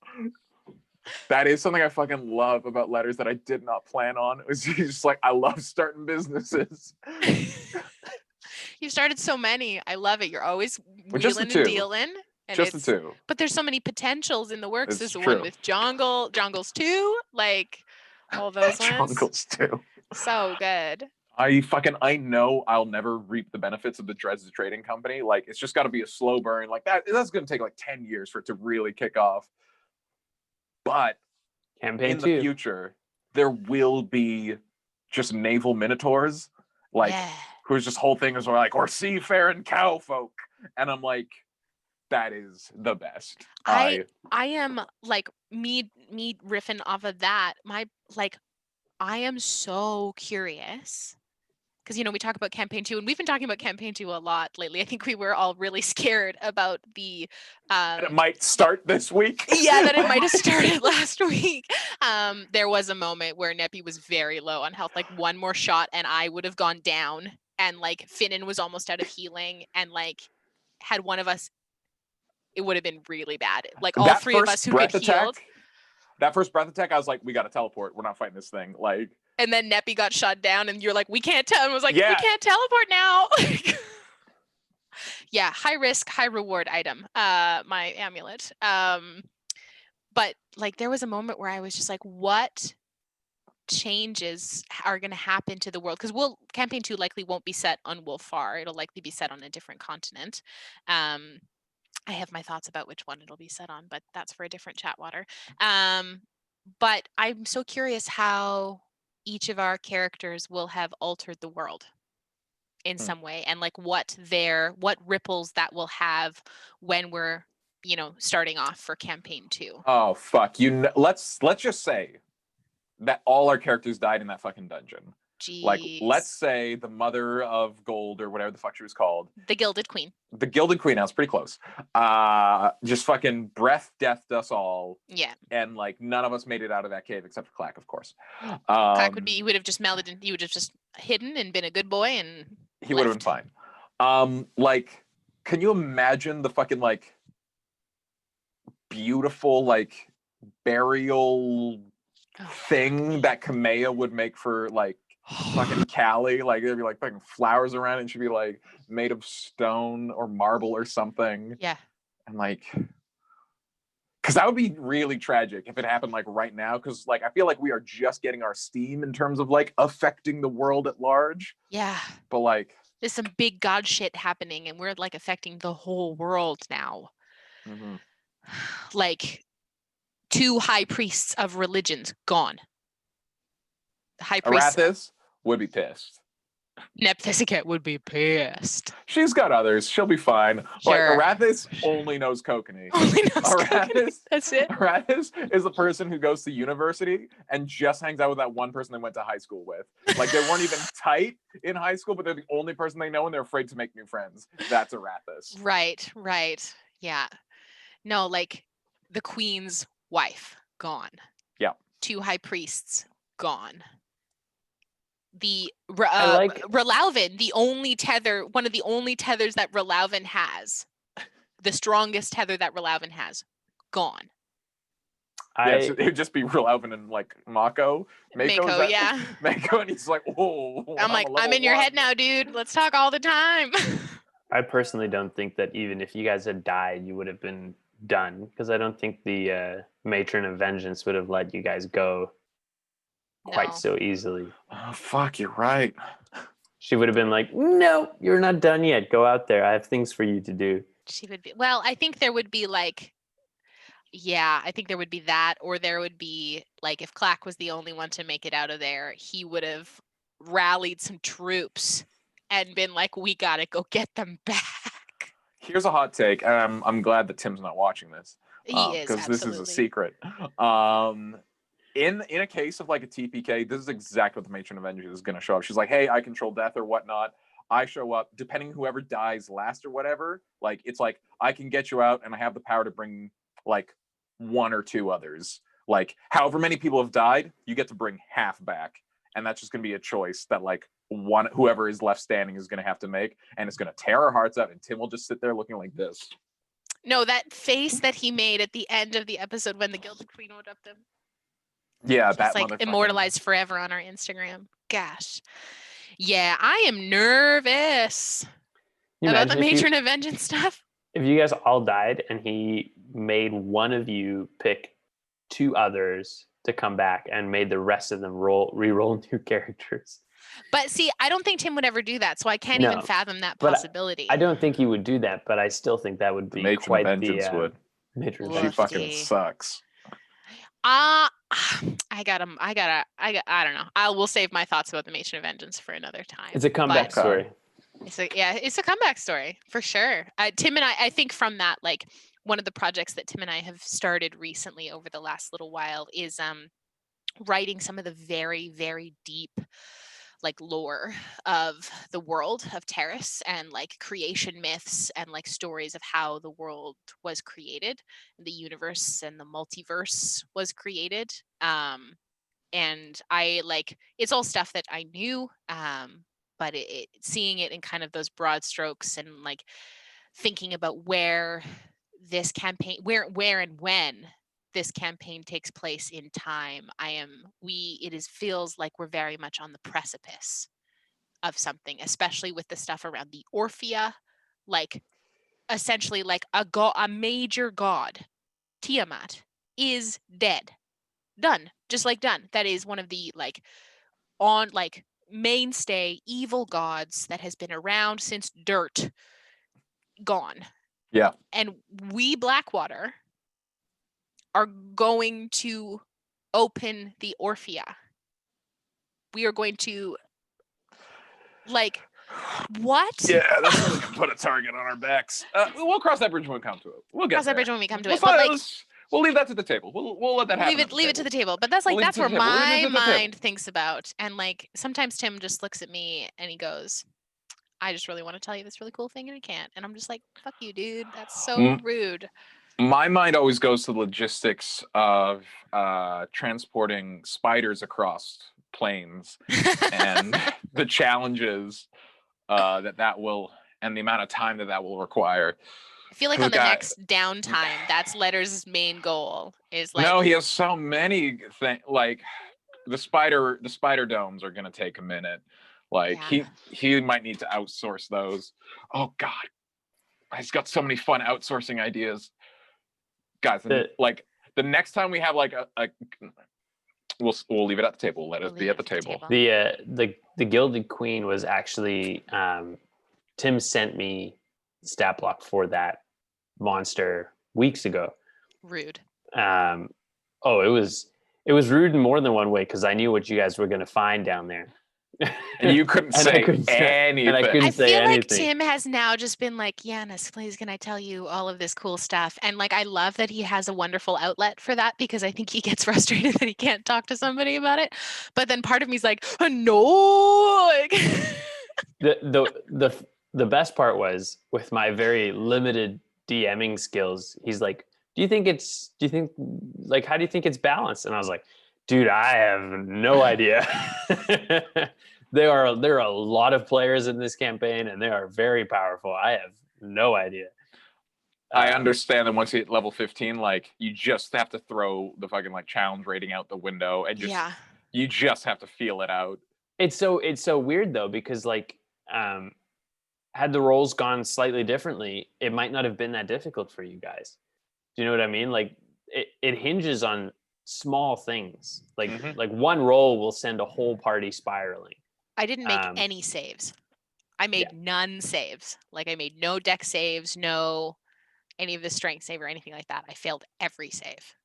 That is something I fucking love about Letters that I did not plan on. It was just like, I love starting businesses. You've started so many. I love it. You're always Just the wheeling and two. dealing. And Just the two. But there's so many potentials in the works. It's There's the true. one with Jongles 2, like all those ones. Jongles 2. So good. I know I'll never reap the benefits of the Dresden Trading Company. Like, it's just got to be a slow burn. Like that's going to take like 10 years for it to really kick off. But Campaign in 2. the future, there will be just naval minotaurs, like whose just whole thing is like, or seafaring cowfolk, and I'm like, that is the best. I am like me riffing off of that. I am so curious because we talk about campaign 2, and we've been talking about campaign 2 a lot lately. I think we were all really scared about the and it might start this week. Yeah, that it might have started last week. There was a moment where Neppy was very low on health, like one more shot and I would have gone down, and like Finnan was almost out of healing, and like had one of us, it would have been really bad. Like all three of us who get healed. That first breath attack, I was like, we got to teleport. We're not fighting this thing. Like, and then Neppy got shot down, and you're like, we can't tell. And I was like, we can't teleport now. Yeah, high risk, high reward item. My amulet. But like there was a moment where I was just like, what changes are going to happen to the world? Because campaign 2 likely won't be set on Wolfar. It'll likely be set on a different continent. I have my thoughts about which one it'll be set on, but that's for a different chatwater. But I'm so curious how each of our characters will have altered the world in some way, and like what ripples that will have when we're starting off for campaign 2. Oh fuck, let's just say that all our characters died in that fucking dungeon. Jeez. Like, let's say the Mother of Gold, or whatever the fuck she was called. The Gilded Queen. The Gilded Queen, I was pretty close. Just fucking deathed us all. Yeah. And like none of us made it out of that cave except for Clack, of course. Clack you would have just melded and you would have just hidden and been a good boy, and he would have been fine. Like, can you imagine the fucking like beautiful like burial thing that Kamea would make for like fucking Callie? Like there'd be like fucking flowers around it, and she'd be like made of stone or marble or something. Yeah. And like, because that would be really tragic if it happened like right now, because like I feel like we are just getting our steam in terms of like affecting the world at large. Yeah. But like there's some big god shit happening, and we're like affecting the whole world now. Mm-hmm. Like 2 high priests of religions gone. The high priest Arathis would be pissed. Nepthisicat would be pissed. She's got others. She'll be fine. Sure. Like, Arathis only knows kokanee. Only knows kokanee. That's it. Arathis is the person who goes to university and just hangs out with that one person they went to high school with. Like, they weren't even tight in high school, but they're the only person they know, and they're afraid to make new friends. That's Arathis. Right. Yeah. No, like the queen's wife gone. Yeah. 2 high priests gone. The Relauven, the only tether, one of the only tethers that Relauven has, the strongest tether that Relauven has, gone. So it would just be Relauven and like Mako. Mako, yeah. Mako, and he's like, whoa. I'm like, I'm in your head now, dude. Let's talk all the time. I personally don't think that even if you guys had died, you would have been done, because I don't think the Matron of Vengeance would have let you guys go quite so easily. Oh fuck, you're right. She would have been like, no, you're not done yet. Go out there. I have things for you to do. She would be, well, I think there would be like, yeah, I think there would be that, or there would be like, if Clack was the only one to make it out of there, he would have rallied some troops and been like, we gotta go get them back. Here's a hot take, and I'm glad that Tim's not watching this. He is, because this is a secret. In a case of like a TPK, this is exactly what the Matron of Vengeance is going to show up. She's like, hey, I control death or whatnot. I show up, depending whoever dies last or whatever, like, it's like, I can get you out, and I have the power to bring like 1 or 2 others. Like, however many people have died, you get to bring half back. And that's just going to be a choice that like whoever is left standing is going to have to make. And it's going to tear our hearts out. And Tim will just sit there looking like this. No, that face that he made at the end of the episode when the Gilded Queen went up to him. Yeah, just that like immortalized forever on our Instagram. Gosh. Yeah, I am nervous. About the matron of vengeance stuff? If you guys all died and he made one of you pick 2 others to come back and made the rest of them re-roll new characters. But see, I don't think Tim would ever do that, so I can't even fathom that possibility. I don't think he would do that, but I still think that would be quite the matron. She fucking sucks. I don't know. We'll save my thoughts about the matron of vengeance for another time. It's a comeback story. It's a comeback story for sure. Tim and I think from that, like, one of the projects that Tim and I have started recently over the last little while is writing some of the very, very deep, like, lore of the world of Terrace and like creation myths and like stories of how the world was created, the universe and the multiverse was created. And I like, it's all stuff that I knew, but seeing it in kind of those broad strokes and like thinking about where this campaign, where and when this campaign takes place in time, feels like we're very much on the precipice of something, especially with the stuff around the Orphea, like essentially like a major god, Tiamat, is dead. Done. Just like done. That is one of the mainstay evil gods that has been around since dirt. Gone. Yeah. And we, Blackwater, are going to open the Orphea. We are going to, like, what? Yeah, that's really gonna put a target on our backs. We'll cross that bridge when we come to it. We'll get cross that bridge when we come to it. But like, we'll leave that to the table. We'll let that happen. Leave it to the table. But that's like that's where my mind thinks about. And like sometimes Tim just looks at me and he goes, I just really want to tell you this really cool thing and I can't. And I'm just like, fuck you, dude. That's so rude. My mind always goes to the logistics of transporting spiders across planes and the challenges that will, and the amount of time that will require. I feel like on the next downtime, that's Letter's main goal is like. No, he has so many things. Like the spider domes are gonna take a minute. Like he might need to outsource those. Oh God, he's got so many fun outsourcing ideas, guys. Like the next time we have like a we'll leave it at the table. Let us be at the table. The Gilded Queen was actually Tim sent me stat block for that monster weeks ago. Rude. It was rude in more than one way because I knew what you guys were going to find down there. And you couldn't say anything. I feel like Tim has now just been like, Yanis, please can I tell you all of this cool stuff? And like, I love that he has a wonderful outlet for that because I think he gets frustrated that he can't talk to somebody about it. But then part of me's like, no. The best part was with my very limited DMing skills. He's like, how do you think it's balanced? And I was like, dude, I have no idea. There are a lot of players in this campaign and they are very powerful. I have no idea. I understand that once you hit level 15, like you just have to throw the fucking like challenge rating out the window and you just have to feel it out. It's so weird though, because like had the roles gone slightly differently, it might not have been that difficult for you guys. Do you know what I mean? Like it hinges on small things. Like one roll will send a whole party spiraling. I didn't make any saves. I made none saves. Like I made no deck saves, no any of the strength save or anything like that. I failed every save.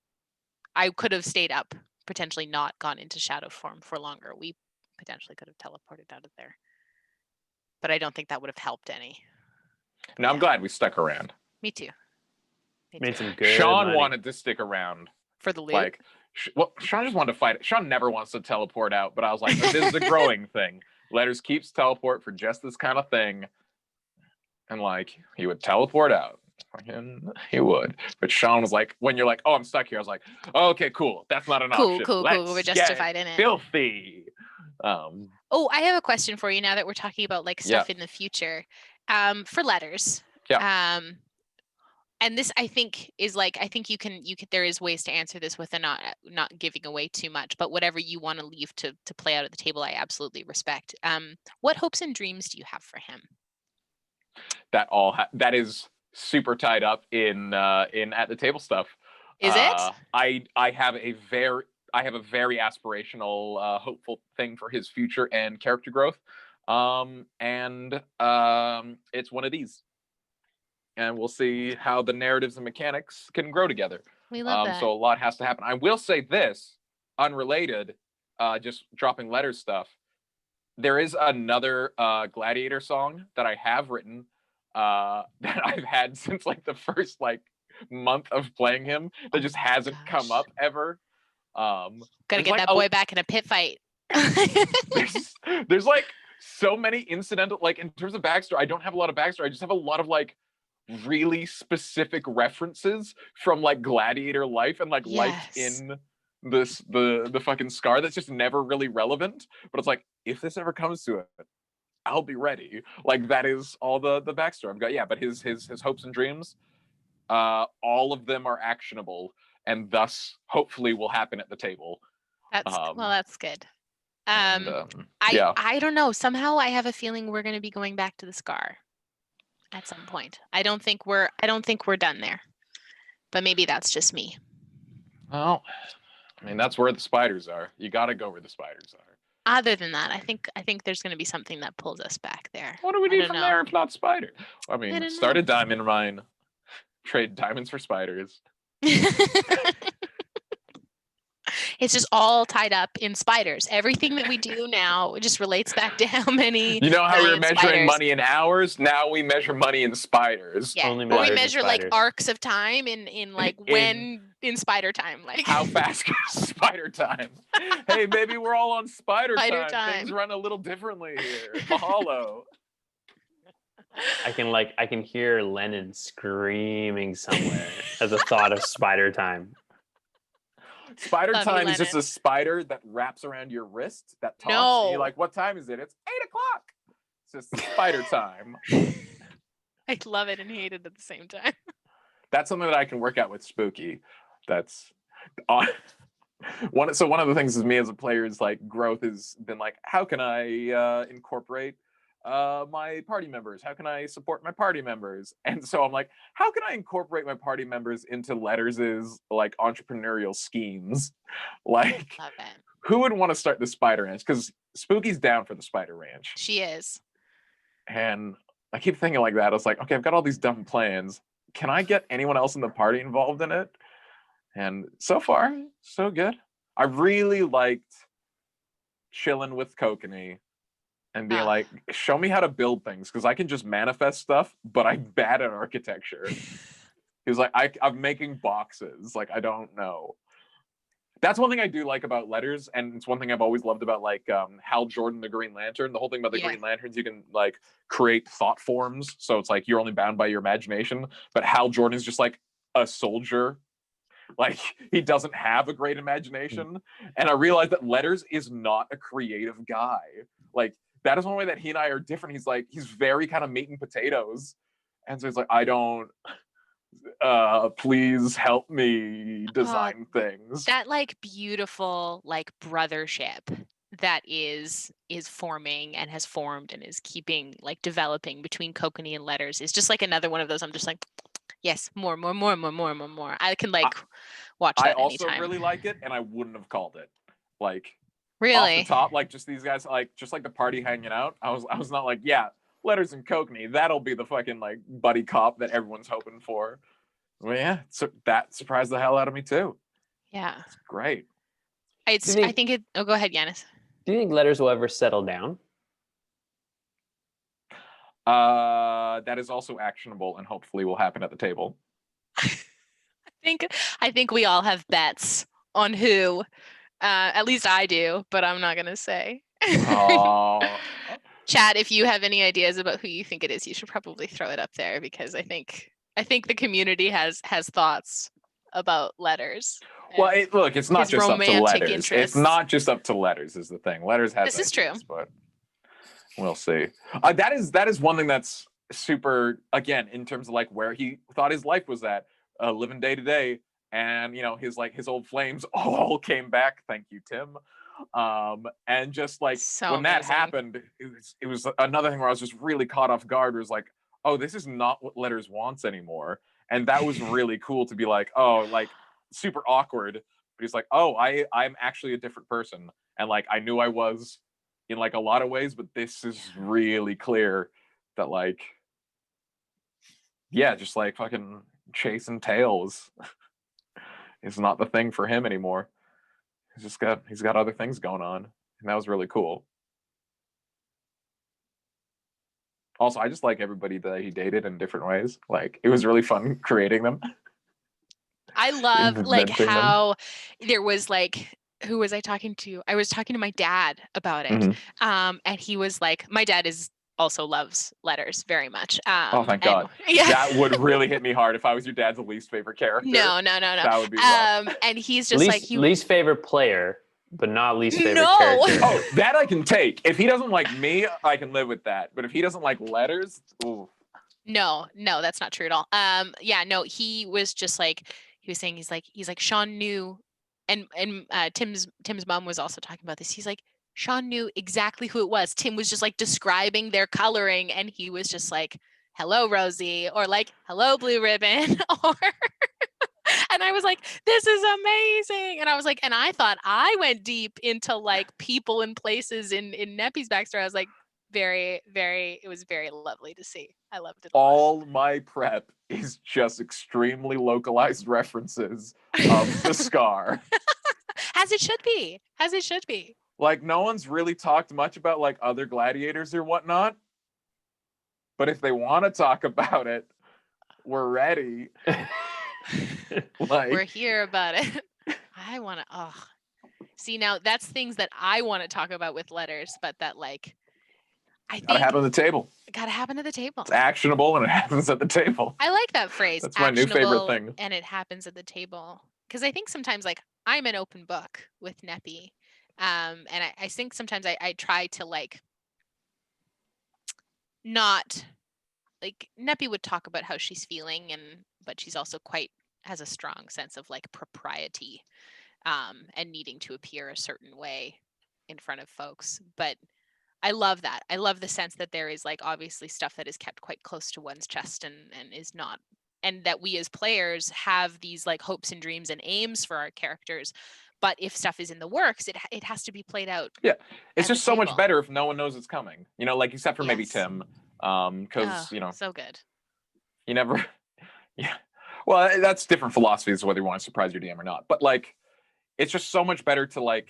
I could have stayed up, potentially not gone into shadow form for longer. We potentially could have teleported out of there. But I don't think that would have helped any. No, I'm glad we stuck around. Me too. Made some good Sean money. wanted to stick around. For the loot? Like, Sean just wanted to fight it. Sean never wants to teleport out, but I was like, this is a growing thing. Letters keeps teleport for just this kind of thing. And like, he would teleport out. He would. But Sean was like, when you're like, oh, I'm stuck here. I was like, oh, okay, cool. That's not an option. Cool. We're justified in it. Filthy. Oh, I have a question for you now that we're talking about like stuff in the future. For letters. Yeah. And this, I think, is like, I think you can. There is ways to answer this with not giving away too much, but whatever you want to leave to play out at the table, I absolutely respect. What hopes and dreams do you have for him? that is super tied up in at the table stuff. Is it? I have a very aspirational, hopeful thing for his future and character growth. It's one of these. And we'll see how the narratives and mechanics can grow together. We love that. So a lot has to happen. I will say this, unrelated, just dropping letter stuff. There is another Gladiator song that I have written that I've had since like the first like month of playing him that just hasn't come up ever. Gotta get that boy back in a pit fight. there's like so many incidental, like in terms of backstory, I don't have a lot of backstory. I just have a lot of like really specific references from like Gladiator life and like life in the fucking Scar that's just never really relevant. But it's like, if this ever comes to it, I'll be ready. Like that is all the backstory I've got. Yeah, but his hopes and dreams, all of them are actionable and thus hopefully will happen at the table. That's good. I don't know. Somehow I have a feeling we're going to be going back to the Scar at some point. I don't think we're done there, but maybe that's just me. Well, I mean, that's where the spiders are. You got to go where the spiders are. Other than that, I think there's going to be something that pulls us back there. What do we do from there if not spider? I mean, start a diamond mine, trade diamonds for spiders. It's just all tied up in spiders. Everything that we do now just relates back to how many. You know how we were measuring money in hours? Now we measure money in spiders. Yeah, we measure like arcs of time in like in spider time. Like how fast goes spider time? Hey, maybe we're all on spider time. Things run a little differently here. Mahalo. I can hear Lennon screaming somewhere at the thought of spider time. Spider time is just a spider that wraps around your wrist that talks. No. And you're like, what time is it? It's 8:00. It's just spider time. I love it and hate it at the same time. That's something that I can work out with Spooky. That's one of the things with me as a player is like growth has been like, how can I incorporate my party members? How can I support my party members? And so I'm like, how can I incorporate my party members into Letters' like entrepreneurial schemes? Like, love it. Who would want to start the Spider Ranch? Because Spooky's down for the Spider Ranch. She is. And I keep thinking like that. I was like, okay, I've got all these dumb plans. Can I get anyone else in the party involved in it? And so far, so good. I really liked chilling with Courtney and being like, show me how to build things, because I can just manifest stuff, but I'm bad at architecture. He was like, I'm making boxes. Like, I don't know. That's one thing I do like about Letters, and it's one thing I've always loved about like Hal Jordan, the Green Lantern. The whole thing about the Green Lanterns, you can like create thought forms, so it's like you're only bound by your imagination. But Hal Jordan is just like a soldier. Like, he doesn't have a great imagination. And I realized that Letters is not a creative guy. Like, that is one way that he and I are different. He's very kind of meat and potatoes. And so he's like, I don't, please help me design things. That like beautiful like brothership that is forming and has formed and is keeping like developing between Courtney and Letters is just like another one of those. I'm just like, yes, more. I can like watch that. I also anytime. Really like it, and I wouldn't have called it. Like, really off the top, like just these guys, like just like the party hanging out. I was not like, yeah, Letters and Courtney, that'll be the fucking like buddy cop that everyone's hoping for. Well, yeah, so that surprised the hell out of me too. Yeah, it's great. I think it. Oh, go ahead, Yanis. Do you think Letters will ever settle down? That is also actionable and hopefully will happen at the table. I think we all have bets on who. At least I do, but I'm not gonna say. Chat, if you have any ideas about who you think it is, you should probably throw it up there, because I think the community has thoughts about Letters. Well, it's not just up to Letters. Interests. It's not just up to Letters is the thing. Letters has this is true, but we'll see. That is one thing that's super, again, in terms of like where he thought his life was at, living day to day. And his old flames all came back. Thank you, Tim. And just like so when amazing. That happened, it was another thing where I was just really caught off guard. It was like, oh, this is not what Letters wants anymore. And that was really cool to be like, oh, like super awkward. But he's like, oh, I'm actually a different person. And like, I knew I was in like a lot of ways, but this is really clear that like, yeah, just like fucking chasing tails is not the thing for him anymore. He's got other things going on. And that was really cool. Also, I just like everybody that he dated in different ways. Like, it was really fun creating them. I love like Inventing them. how there was like, who was I talking to? I was talking to my dad about it. Mhm. And he was like, my dad also loves Letters very much. Oh, thank God. Yeah. That would really hit me hard if I was your dad's least favorite character. No. That would be rough. And he's just least favorite player, but not least favorite No. character. Oh, that I can take. If he doesn't like me, I can live with that. But if he doesn't like Letters, ooh. No, that's not true at all. Yeah, no, he was just like, he was saying, he's like Sean knew, and Tim's mom was also talking about this. He's like, Sean knew exactly who it was. Tim was just like describing their coloring, and he was just like, hello, Rosie, or like, hello, Blue Ribbon, or and I was like, this is amazing. And I was like, and I thought I went deep into like people and places in Neppy's backstory. I was like, very, very, it was very lovely to see. I loved it. All my prep is just extremely localized references of the scar. As it should be. As it should be. Like, no one's really talked much about like other gladiators or whatnot. But if they want to talk about it, we're ready. Like, we're here about it. I want to, see, now that's things that I want to talk about with Letters, but that like, I think gotta happen at the table. Gotta happen at the table. It's actionable and it happens at the table. I like that phrase. That's my new favorite actionable thing. And it happens at the table. Because I think sometimes like I'm an open book with Neppy. And I think sometimes I try to like not like Neppy would talk about how she's feeling, but she's also has a strong sense of like propriety and needing to appear a certain way in front of folks. But I love that. I love the sense that there is like obviously stuff that is kept quite close to one's chest and is not, and that we as players have these like hopes and dreams and aims for our characters. But if stuff is in the works, it has to be played out. Yeah, it's just so much better if no one knows it's coming. You know, like except for maybe Tim, because you know, so good. You never, yeah. Well, that's different philosophies whether you want to surprise your DM or not. But like, it's just so much better to like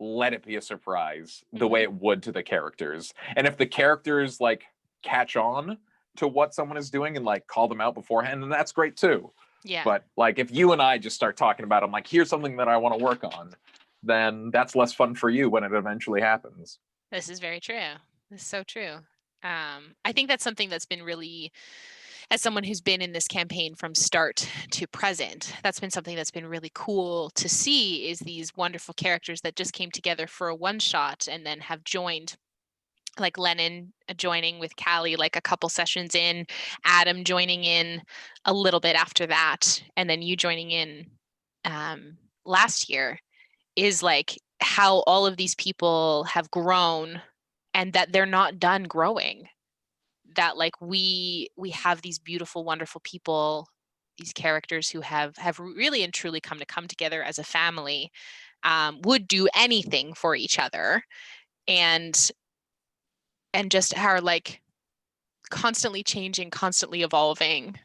let it be a surprise the way it would to the characters. And if the characters like catch on to what someone is doing and like call them out beforehand, then that's great too. Yeah. But like if you and I just start talking about, I'm like, here's something that I want to work on, then that's less fun for you when it eventually happens. This is very true. This is so true. I think that's something that's been really, as someone who's been in this campaign from start to present, that's been something that's been really cool to see, is these wonderful characters that just came together for a one shot and then have joined, like Lennon joining with Callie like a couple sessions in, Adam joining in a little bit after that, and then you joining in last year, is like how all of these people have grown and that they're not done growing. That like we have these beautiful, wonderful people, these characters who have really and truly come together as a family, would do anything for each other, and just are like constantly changing, constantly evolving,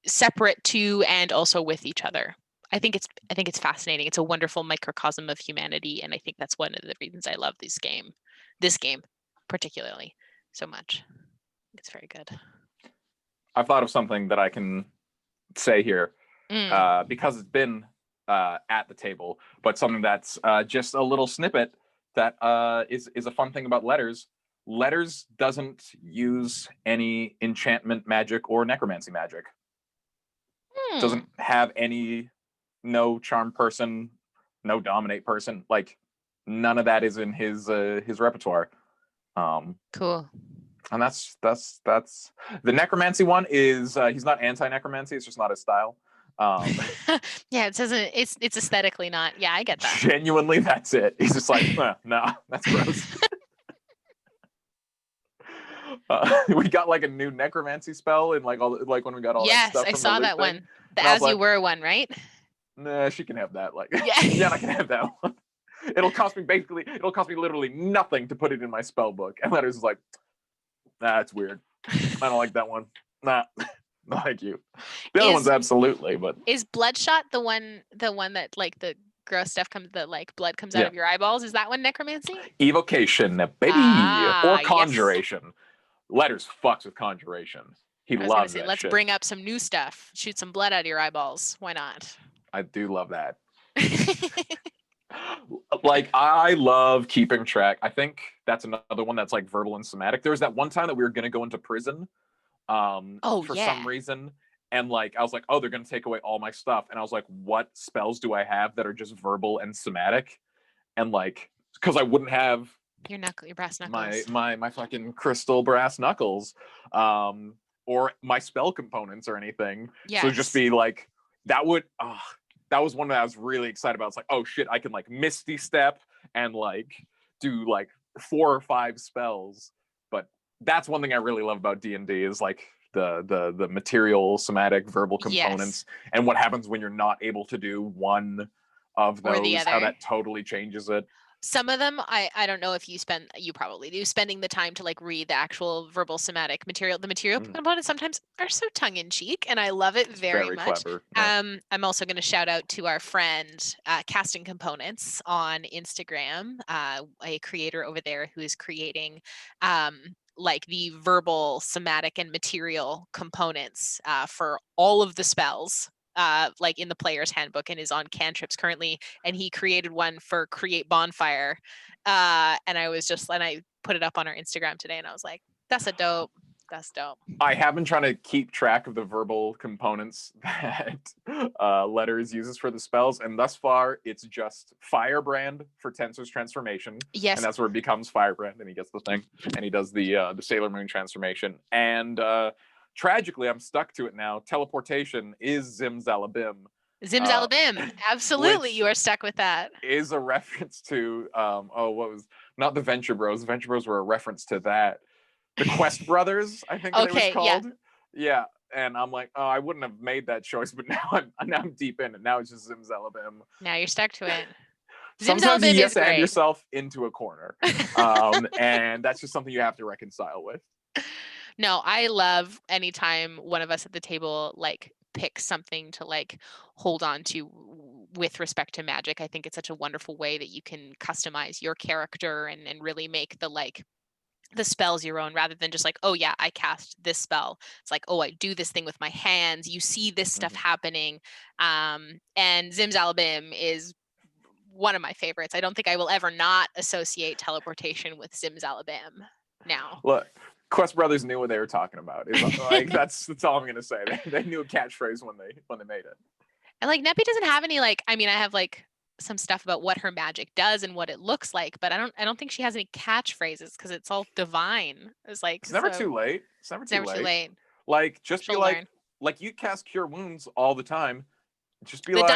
separate to and also with each other. I think it's fascinating. It's a wonderful microcosm of humanity, and I think that's one of the reasons I love this game particularly so much. It's very good. I've thought of something that I can say here, because it's been at the table, but something that's just a little snippet that is a fun thing about Letters. Letters doesn't use any enchantment magic or necromancy magic. Doesn't have no charm person, no dominate person. Like none of that is in his repertoire. Cool. And that's the necromancy one is he's not anti-necromancy, it's just not his style. Yeah, it's aesthetically not. Yeah, I get that. Genuinely, that's it. He's just like, no, that's gross. We got like a new necromancy spell and like when we got all that Yes, stuff I from saw the loot that thing. one. The And I was As You like, Were one, right? nah, she can have that. Like, Yeah. yeah, I can have that one. It'll cost me literally nothing to put it in my spell book. And Letters is like, nah, it's weird. I don't like that one. Nah, no, thank you. The other one's absolutely, but is Bloodshot the one that like the gross stuff comes, the like blood comes out Yeah. of your eyeballs? Is that one necromancy? evocation, baby, or Yes. conjuration. Letters fucks with conjuration. He I was gonna loves say, that let's shit. bring up some new stuff. Shoot some blood out of your eyeballs. Why not? I do love that. Like, I love keeping track. I think that's another one that's like verbal and somatic. There was that one time that we were gonna go into prison, for some reason, and like I was like, oh, they're gonna take away all my stuff, and I was like, what spells do I have that are just verbal and somatic? And like, because I wouldn't have your brass knuckles, my fucking crystal brass knuckles, or my spell components or anything. Yes. So just be like, that was one that I was really excited about. It's like, oh shit, I can like Misty Step and like do like 4 or 5 spells. But that's one thing I really love about D&D is like the material, somatic, verbal components, and what happens when you're not able to do one of or the those, other. how that totally changes it. Some of them, I don't know if you probably do, spending the time to like read the actual verbal somatic material. The material components sometimes are so tongue-in-cheek, and I love it very much. Clever. Yeah. I'm also going to shout out to our friend Casting Components on Instagram, a creator over there who is creating like the verbal, somatic, and material components for all of the spells. Like in the player's handbook, and is on cantrips currently, and he created one for Create Bonfire, and I put it up on our Instagram today, and I was like, that's dope. I have been trying to keep track of the verbal components that Letters uses for the spells, and thus far it's just Firebrand for Tensor's transformation. Yes. And that's where it becomes Firebrand, and he gets the thing, and he does the Sailor Moon transformation. And tragically, I'm stuck to it now. Teleportation is Zimzalabim. Zimzalabim, absolutely, you are stuck with that. Is a reference to not the Venture Bros. The Venture Bros were a reference to that. The Quest Brothers, I think it was called. Yeah. And I'm like, oh, I wouldn't have made that choice, but now I'm deep in it. Now it's just Zimzalabim. Now you're stuck to it. Sometimes you just add yourself into a corner, and that's just something you have to reconcile with. No, I love anytime one of us at the table like picks something to like hold on to with respect to magic. I think it's such a wonderful way that you can customize your character and really make the spells your own, rather than just like, oh yeah, I cast this spell. It's like, oh, I do this thing with my hands. You see this stuff happening. And Zimzalabim is one of my favorites. I don't think I will ever not associate teleportation with Zimzalabim now. Look, Quest Brothers knew what they were talking about. Like that's all I'm gonna say. They knew a catchphrase when they made it. And like Neppy doesn't have any like, I mean, I have like some stuff about what her magic does and what it looks like, but I don't think she has any catchphrases because it's all divine. It's like it's never too late. It's never too late. Like just She'll be learn. like you cast Cure Wounds all the time. Just be the like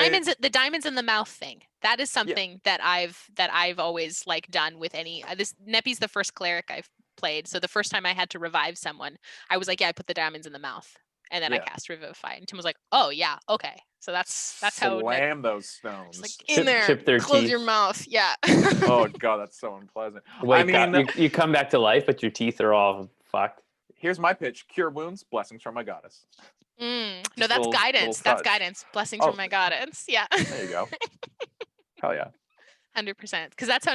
diamonds in the mouth thing. That is something that I've always like done with any this Neppy's the first cleric I've played. So the first time I had to revive someone, I was like, yeah, I put the diamonds in the mouth. And then I cast Revivify. And Tim was like, oh yeah, okay. So that's how slam those stones. Like in there, chip their close teeth. your mouth. Yeah. Oh god, that's so unpleasant. Wake up. You come back to life, but your teeth are all fucked. Here's my pitch: Cure Wounds, blessings from my goddess. No, that's guidance. That's guidance. Blessings from my goddess. Yeah. There you go. Hell yeah. 100%. Because that's how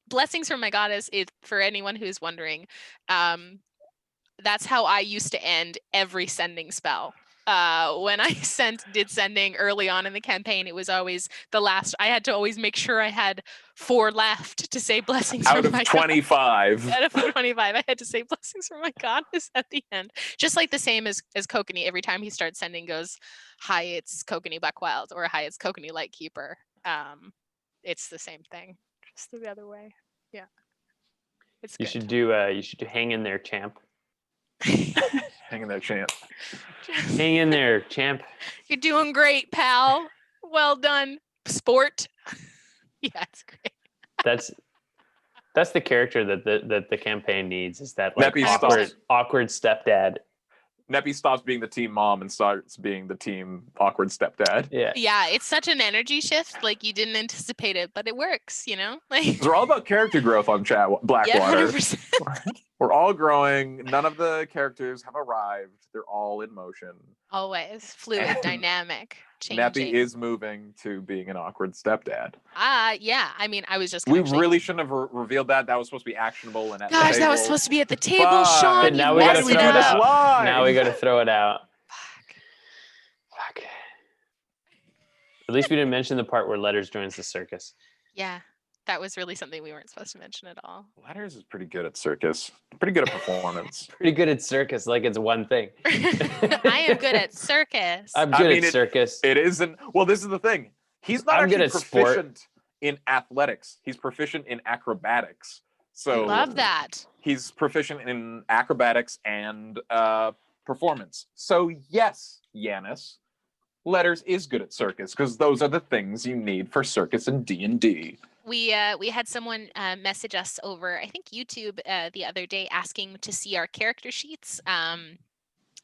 blessings from my goddess is, for anyone who's wondering. That's how I used to end every sending spell. When I did sending early on in the campaign, it was always the last. I had to always make sure I had 4 left to say blessings out from my of 25. Out of 25, I had to say blessings from my goddess at the end. Just like the same as Kokanee. Every time he starts sending, goes, "Hi, it's Kokanee Blackwild," or "Hi, it's Kokanee Lightkeeper." It's the same thing, just the other way. Yeah, it's good. You should do hang in there, champ. Hang in there, champ. Hang in there, champ. You're doing great, pal. Well done, sport. Yeah, it's great. That's the character that the campaign needs, is that like Neppy awkward stepdad. Neppy stops being the team mom and starts being the team awkward stepdad. Yeah, it's such an energy shift. Like you didn't anticipate it, but it works, you know? Like We're all about character growth on Blackwater. Yeah, We're all growing. None of the characters have arrived. They're all in motion. always fluid, And dynamic, Neppy changing. is moving to being an awkward stepdad. Yeah. I mean, I was just We actually... really shouldn't have revealed that. That was supposed to be actionable and at the Gosh, table. that was supposed to be at the table, Fuck. Sean. And You now we gotta messed throw it up. out. Now we gotta throw it out. Fuck. At least we didn't mention the part where Letters joins the circus. Yeah, that was really something we weren't supposed to mention at all. Letters is pretty good at circus. Pretty good at performance. Pretty good at circus, like it's one thing. I am good at circus. I'm good at circus. It isn't. Well, this is the thing. He's not actually proficient in athletics. He's proficient in acrobatics. So love that. He's proficient in acrobatics and performance. So yes, Yanis, Letters is good at circus because those are the things you need for circus and D&D. We had someone message us over, I think YouTube the other day, asking to see our character sheets.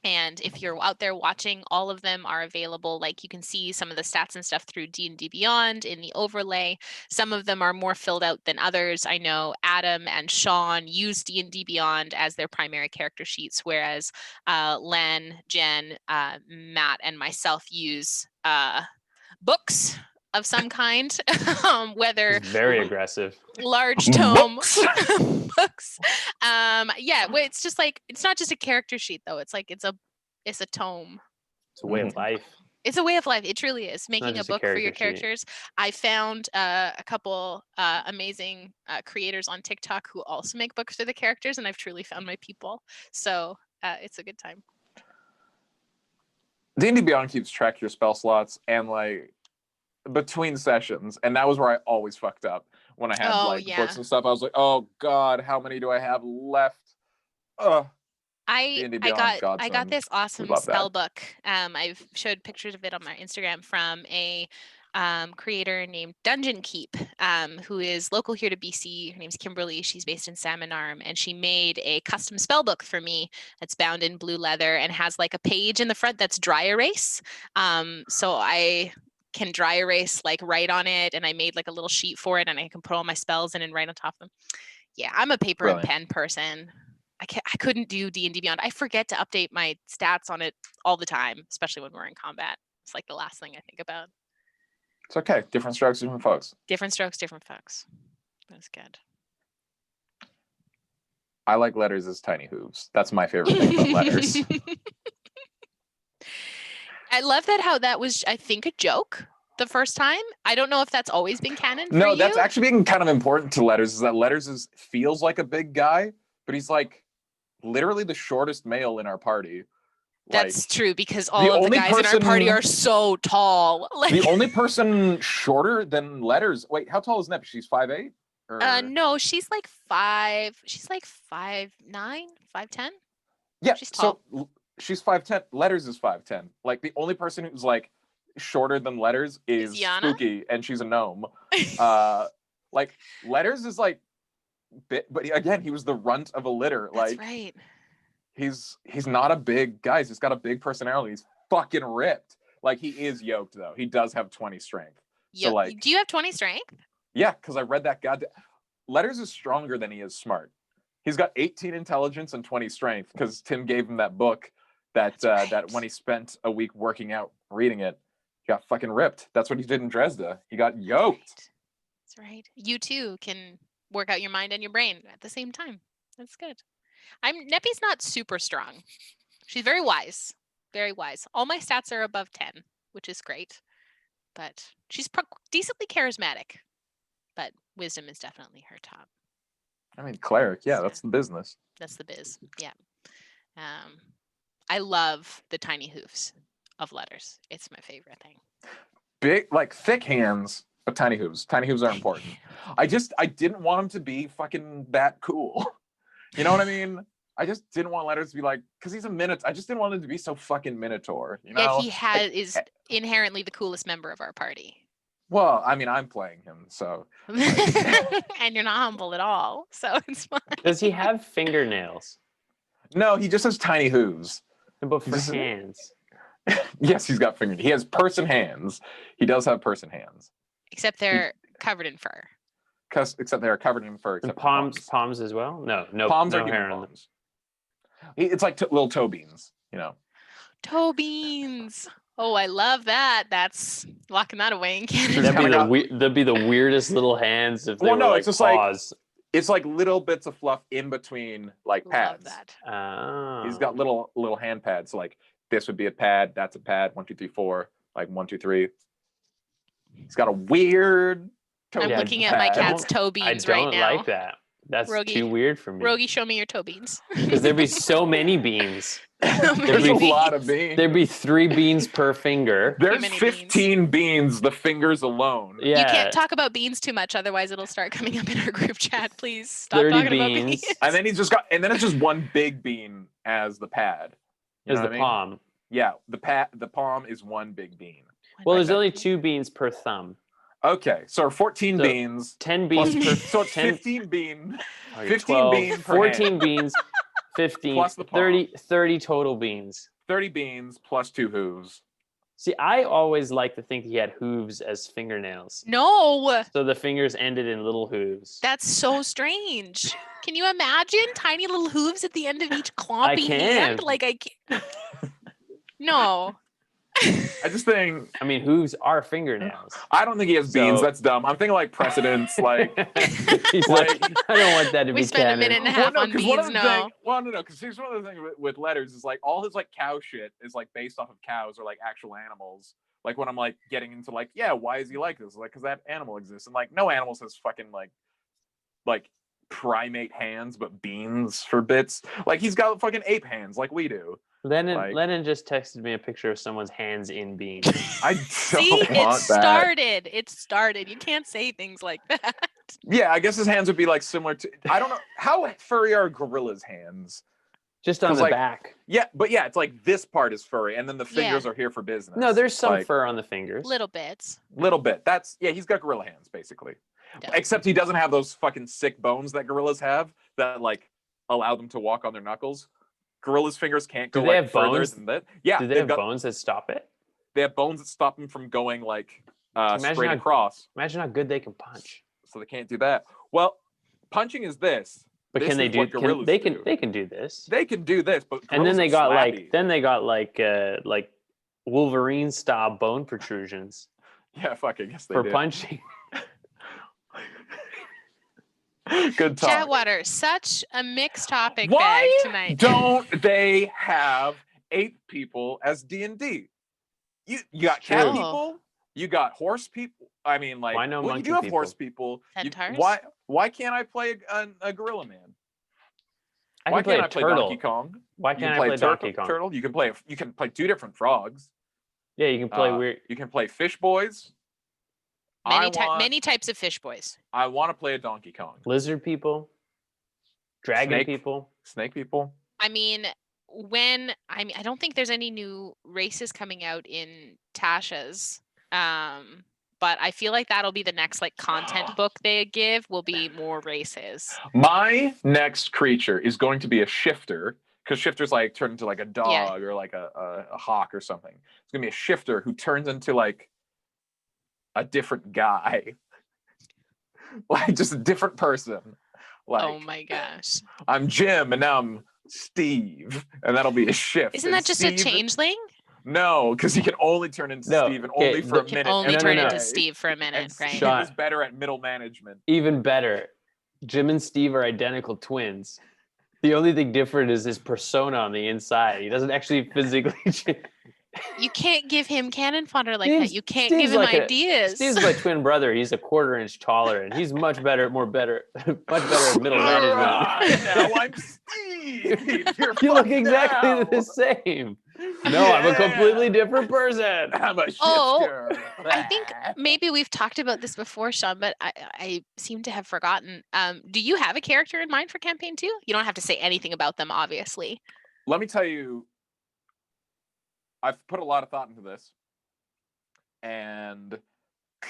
And if you're out there watching, all of them are available. Like you can see some of the stats and stuff through D&D Beyond in the overlay. Some of them are more filled out than others. I know Adam and Sean use D&D Beyond as their primary character sheets, whereas Len, Jen, Matt, and myself use books of some kind, whether it's very aggressive, large tome books. Yeah, well, it's just like, it's not just a character sheet though. It's like it's a tome. It's a way of life. It's a way of life. It truly is. Making a book for your characters. I found a couple amazing creators on TikTok who also make books for the characters, and I've truly found my people. So it's a good time. D&D Beyond keeps track of your spell slots and like between sessions, and that was where I always fucked up when I had books and stuff. I was like, oh god, how many do I have left? I got this awesome spell book. I've showed pictures of it on my Instagram from a creator named Dungeon Keep, who is local here to BC. Her name's Kimberly. She's based in Salmon Arm, and she made a custom spell book for me that's bound in blue leather and has like a page in the front that's dry erase. So I can dry erase, like write on it, and I made like a little sheet for it, and I can put all my spells in and write on top of them. Yeah, I'm a paper and pen person. I couldn't do D&D Beyond. I forget to update my stats on it all the time, especially when we're in combat. It's like the last thing I think about. It's okay. Different strokes, different folks. Different strokes, different folks. That's good. I like Letters as tiny hooves. That's my favorite thing about Letters. I love how that was, I think, a joke the first time. I don't know if that's always been canon for you. No, that's actually being kind of important to Letters, is that Letters feels like a big guy, but he's like literally the shortest male in our party. That's true, because all of the guys in our party are so tall. Like, the only person shorter than Letters. Wait, how tall is Nep? She's 5'8"? No, she's like 5'9", 5'10". Yeah, she's tall. So she's 5'10". Letters is 5'10". Like the only person who's like shorter than Letters is Spooky, and she's a gnome. Like Letters is like bit, but again, he was the runt of a litter. That's like right. He's not a big guy. He's got a big personality. He's fucking ripped. Like he is yoked though. He does have 20 strength. So like, do you have 20 strength? Yeah, because I read that goddamn. Letters is stronger than he is smart. He's got 18 intelligence and 20 strength because Tim gave him that book that that when he spent a week working out reading it, he got fucking ripped. That's what he did in Dresda. He got yoked. That's right. You too can work out your mind and your brain at the same time. That's good. Neppy's not super strong. She's very wise. Very wise. All my stats are above 10, which is great. But she's decently charismatic. But wisdom is definitely her top. I mean, cleric, yeah, that's the business. That's the biz, yeah. I love the tiny hoofs of Letters. It's my favorite thing. Big, like thick hands, but tiny hooves. Tiny hooves are important. I didn't want him to be fucking that cool. You know what I mean? I just didn't want Letters to be like, because he's a minotaur. I just didn't want him to be so fucking minotaur. You know? Yet he is inherently the coolest member of our party. Well, I mean, I'm playing him, so. And you're not humble at all, so it's fine. Does he have fingernails? No, he just has tiny hooves. But for Just- hands. Yes, he's got fingers. He has person hands. He does have person hands. Except they're covered in fur. Except they're covered in fur. And Except palms as well? No, palms no are hair human on them. palms. It's like little toe beans, you know. Toe beans. Oh, I love that. That's locking that away in Canada. That'd be the weirdest little hands if they Well, were no, like it's just paws. It's like little bits of fluff in between like Love pads. that. Oh. He's got little hand pads. So like this would be a pad, that's a pad, 1, 2, 3, 4, like 1, 2, 3. He's got a weird toe I'm bean looking at my pad. cat's toe I beans don't right now. like that. That's Rogie. too weird for me. Rogie, show me your toe beans. Because there'd be so many beans. There's a be- lot of beans. There'd be 3 beans per finger. There's many 15 beans, the fingers alone. Yeah. You can't talk about beans too much, otherwise it'll start coming up in our group chat. Please stop 30 talking about beans. beans. And then it's just one big bean as the pad. You As know the what I mean? palm. Yeah, the palm is one big bean. Well, Like there's that. only 2 beans per thumb. Okay, so 14 So, beans. 10 beans per So it's 10 15 bean. okay, 15 12, beans per 14 hand. beans, 15, Plus the palm. 30 total beans. 30 beans plus 2 hooves. See, I always like to think he had hooves as fingernails. No, So the fingers ended in little hooves. that's so strange. Can you imagine tiny little hooves at the end of each clompy can. hand? Like I can't. No. I just think I mean, hooves are fingernails. I don't think he has beans. So- That's dumb. I'm thinking like precedents, like He's like, I don't want that to We be spent a canon. minute and a half on because one of beans. the No. things, well, no, because here's one of the things with letters is like all his like cow shit is like based off of cows or like actual animals. Like when I'm like getting into like, yeah, why is he like this? Like, because that animal exists, and like no animal has fucking like primate hands, but beans for bits. Like he's got fucking ape hands, like we do. Lennon just texted me a picture of someone's hands in beans. I don't See, want it that. started. It started. You can't say things like that. Yeah, I guess his hands would be like similar to. I don't know how furry are gorillas' hands. Just on 'Cause, the like, back. Yeah, but yeah, it's like this part is furry, and then the fingers are here for business. No, there's some like, fur on the fingers. Little bits. little bit. That's he's got gorilla hands basically. Yeah. Except he doesn't have those fucking sick bones that gorillas have that like allow them to walk on their knuckles. Gorillas' fingers can't go Do they like have further bones? than that. Yeah, Do they have bones that stop it? They have bones that stop them from going like Imagine straight how- across, Imagine how good they can punch. so they can't do that. Well, punching is this. But This can they is do? what gorillas do. They can do this. They can do this, but And then gorillas they are got slappy. like Wolverine style bone protrusions Yeah, fuck, I guess they for did. punching. Good talk. Chatwater, such a mixed topic Why bag tonight. don't they have ape people as D&D? You got cat True. people, you got horse people. I mean, like, Why no well, you monkey do have people? horse people. Centaurs? Why can't I play a gorilla man? I Why can play can't a I play turtle. Donkey Kong? Why You can't can I play Donkey Kong? Turtle. You can play 2 different frogs. Yeah, you can play weird. You can play fish boys. Many types of fish boys. I want to play a Donkey Kong. Lizard people, dragon Snake. people. Snake people. I mean, I don't think there's any new races coming out in Tasha's. But I feel like that'll be the next like content book they give will be more races. My next creature is going to be a shifter, because shifters like turn into like a dog or like a hawk or something. It's gonna be a shifter who turns into like a different guy, like just a different person. Like, Oh my gosh. I'm Jim and now I'm Steve, and that'll be a shift. Isn't And that just a Steve- changeling? No, because he can only turn into No, Steve and okay, only for a Can minute. only every turn no. into day. Steve for a And minute, right? Steve Sean. is better at middle management. Even better, Jim and Steve are identical twins. The only thing different is his persona on the inside. He doesn't actually physically change. You can't give him cannon fodder like Steve's- that. You can't Steve's give him like ideas. Steve's my twin brother. He's a quarter inch taller, and he's much better at middle management. Alright, now I'm Steve. You're You look fucked exactly now. the same. No, I'm a completely different person. I'm a shifter. Oh, I think maybe we've talked about this before, Sean, but I seem to have forgotten. Do you have a character in mind for campaign 2? You don't have to say anything about them, obviously. Let me tell you, I've put a lot of thought into this, and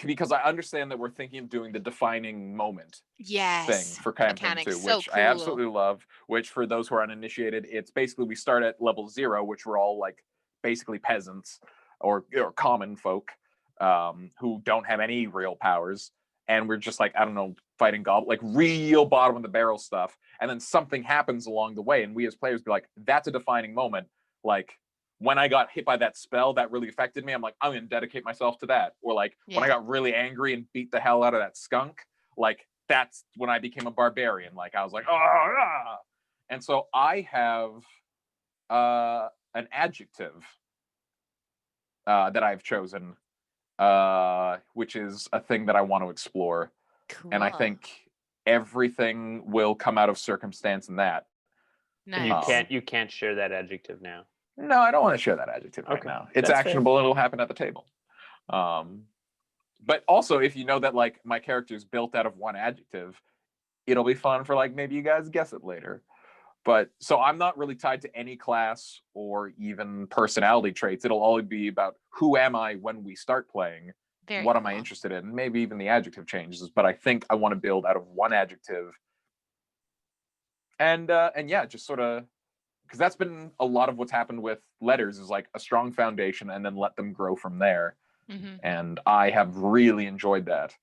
because I understand that we're thinking of doing the defining moment thing for campaign mechanics, 2, so which I cool. absolutely love. Which, for those who are uninitiated, it's basically we start at level 0, which we're all like basically peasants or common folk who don't have any real powers, and we're just like, I don't know, fighting like real bottom of the barrel stuff. And then something happens along the way, and we as players be like, that's a defining moment. Like, when I got hit by that spell that really affected me, I'm like, I'm gonna dedicate myself to that. Or like when I got really angry and beat the hell out of that skunk, like that's when I became a barbarian. Like I was like, oh, and so I have an adjective that I've chosen, which is a thing that I want to explore. Cool. And I think everything will come out of circumstance in that. Nice. And you can't share that adjective now. No, I don't want to share that adjective right now. It's That's actionable. Fair. It'll happen at the table. But also, if you know that like my character is built out of one adjective, it'll be fun for like maybe you guys guess it later. But so I'm not really tied to any class or even personality traits. It'll all be about who am I when we start playing. What am I interested in? Maybe even the adjective changes. But I think I want to build out of one adjective. And yeah, just sort of, because that's been a lot of what's happened with letters, is like a strong foundation and then let them grow from there. Mm-hmm. And I have really enjoyed that.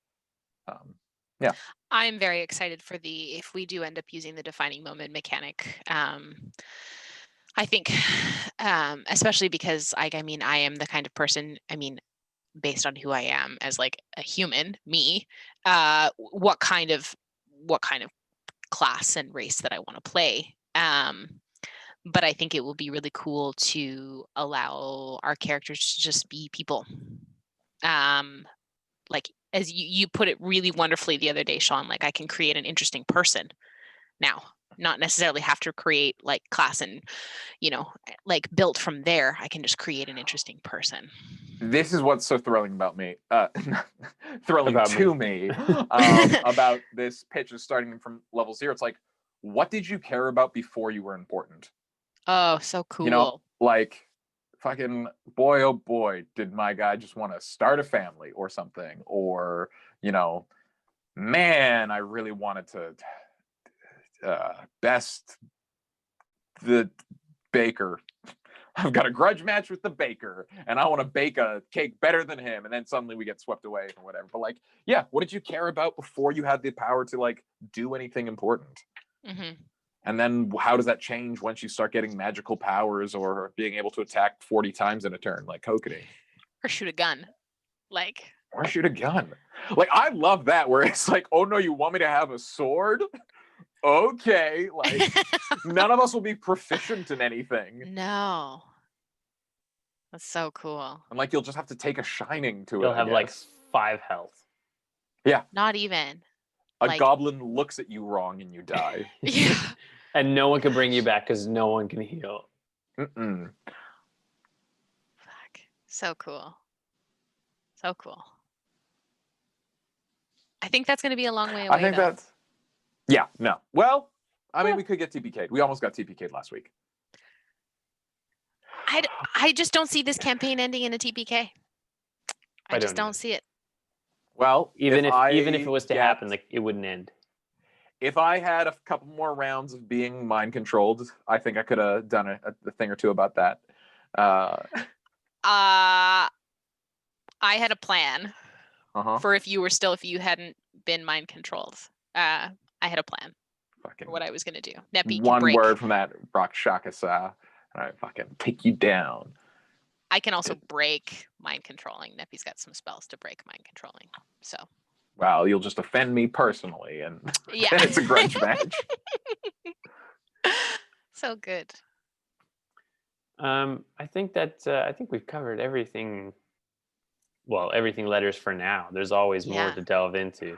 Yeah. I'm very excited for if we do end up using the defining moment mechanic. I think, especially because I am the kind of person, based on who I am as like a human, me, what kind of class and race that I want to play. But I think it will be really cool to allow our characters to just be people. Like as you put it really wonderfully the other day, Sean, like I can create an interesting person now, not necessarily have to create like class and, like built from there. I can just create an interesting person. This is what's so thrilling about me, thrilling to me about this pitch is starting from level 0. It's like, what did you care about before you were important? Oh, so cool. Like fucking boy, oh boy, did my guy just want to start a family or something? Or, man, I really wanted to best the baker. I've got a grudge match with the baker and I want to bake a cake better than him. And then suddenly we get swept away or whatever. But like, yeah, what did you care about before you had the power to like do anything important? Mm-hmm. And then how does that change once you start getting magical powers or being able to attack 40 times in a turn, like Kokoning? Or shoot a gun. Or shoot a gun. Like, I love that, where it's like, oh no, you want me to have a sword? Okay. Like, none of us will be proficient in anything. No. That's so cool. And like, you'll just have to take a shining to it. You'll have like 5 health. Yeah. Not even. A goblin looks at you wrong and you die. Yeah. And no one can bring you back because no one can heal. Fuck. So cool. So cool. I think that's going to be a long way away. I think that's... Yeah, no. Well, I mean, we could get TPK'd. We almost got TPK'd last week. I just don't see this campaign ending in a TPK. I just don't see it. Well, even if it was to happen, like it wouldn't end. If I had a couple more rounds of being mind controlled, I think I could have done a thing or two about that. I had a plan for if you hadn't been mind controlled. I had a plan for what I was going to do. Neppy, one word from that Rakshakasa, and I fucking take you down. I can also break mind controlling. Neppy's got some spells to break mind controlling. So. Well, you'll just offend me personally, and then it's a grudge match. So good. I think we've covered everything. Well, everything letters for now. There's always more to delve into.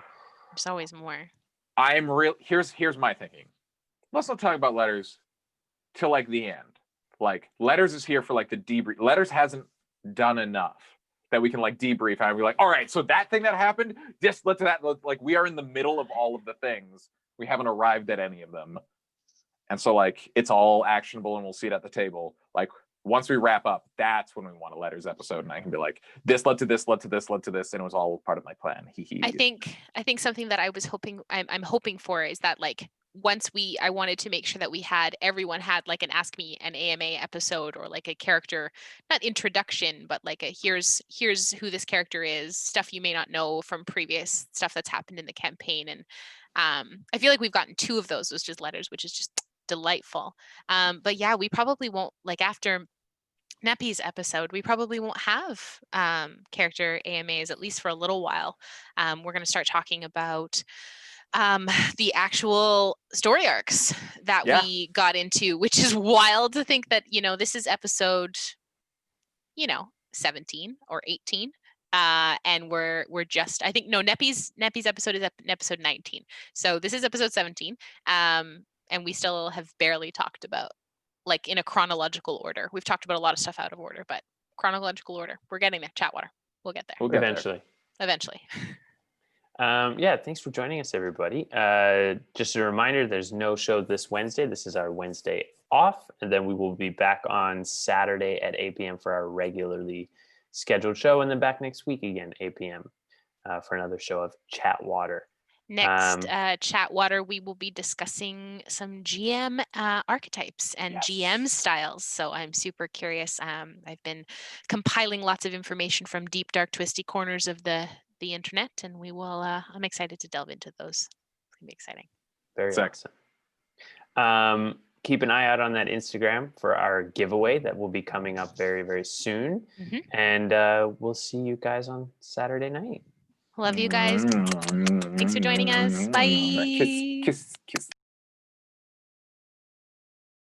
There's always more. Here's my thinking. Let's not talk about letters till like the end. Like, letters is here for like the debrief. Letters hasn't done enough that we can like debrief and be like, all right, so that thing that happened, just let's like we are in the middle of all of the things. We haven't arrived at any of them. And so like it's all actionable and we'll see it at the table. Like, once we wrap up, that's when we want a letters episode, and I can be like, this led to this, led to this, led to this, and it was all part of my plan. I think something that I was hoping I'm hoping for is that like once I wanted to make sure that everyone had like an Ask Me an AMA episode, or like a character, not introduction, but like a here's who this character is, stuff you may not know from previous stuff that's happened in the campaign. And I feel like we've gotten 2 of those was just letters, which is just delightful. But yeah, we probably won't, like after Neppy's episode, we probably won't have character AMAs, at least for a little while. We're going to start talking about the actual story arcs that we got into, which is wild to think that, this is episode, 17 or 18. And we're just, I think, no, Neppy's episode is episode 19. So this is episode 17. And we still have barely talked about, like, in a chronological order. We've talked about a lot of stuff out of order, but chronological order. We're getting there. Chatwater. We'll get there. We'll get eventually. Eventually. Thanks for joining us, everybody. Just a reminder, there's no show this Wednesday. This is our Wednesday off, and then we will be back on Saturday at 8 p.m. for our regularly scheduled show, and then back next week again, 8 p.m. For another show of Chatwater. Next Chatwater, we will be discussing some GM archetypes and GM styles. So I'm super curious. I've been compiling lots of information from deep, dark, twisty corners of the internet, and we will. I'm excited to delve into those. It's gonna be exciting. Very awesome. Keep an eye out on that Instagram for our giveaway that will be coming up very, very soon. And we'll see you guys on Saturday night. Love you guys. Thanks for joining us. Bye. Kiss.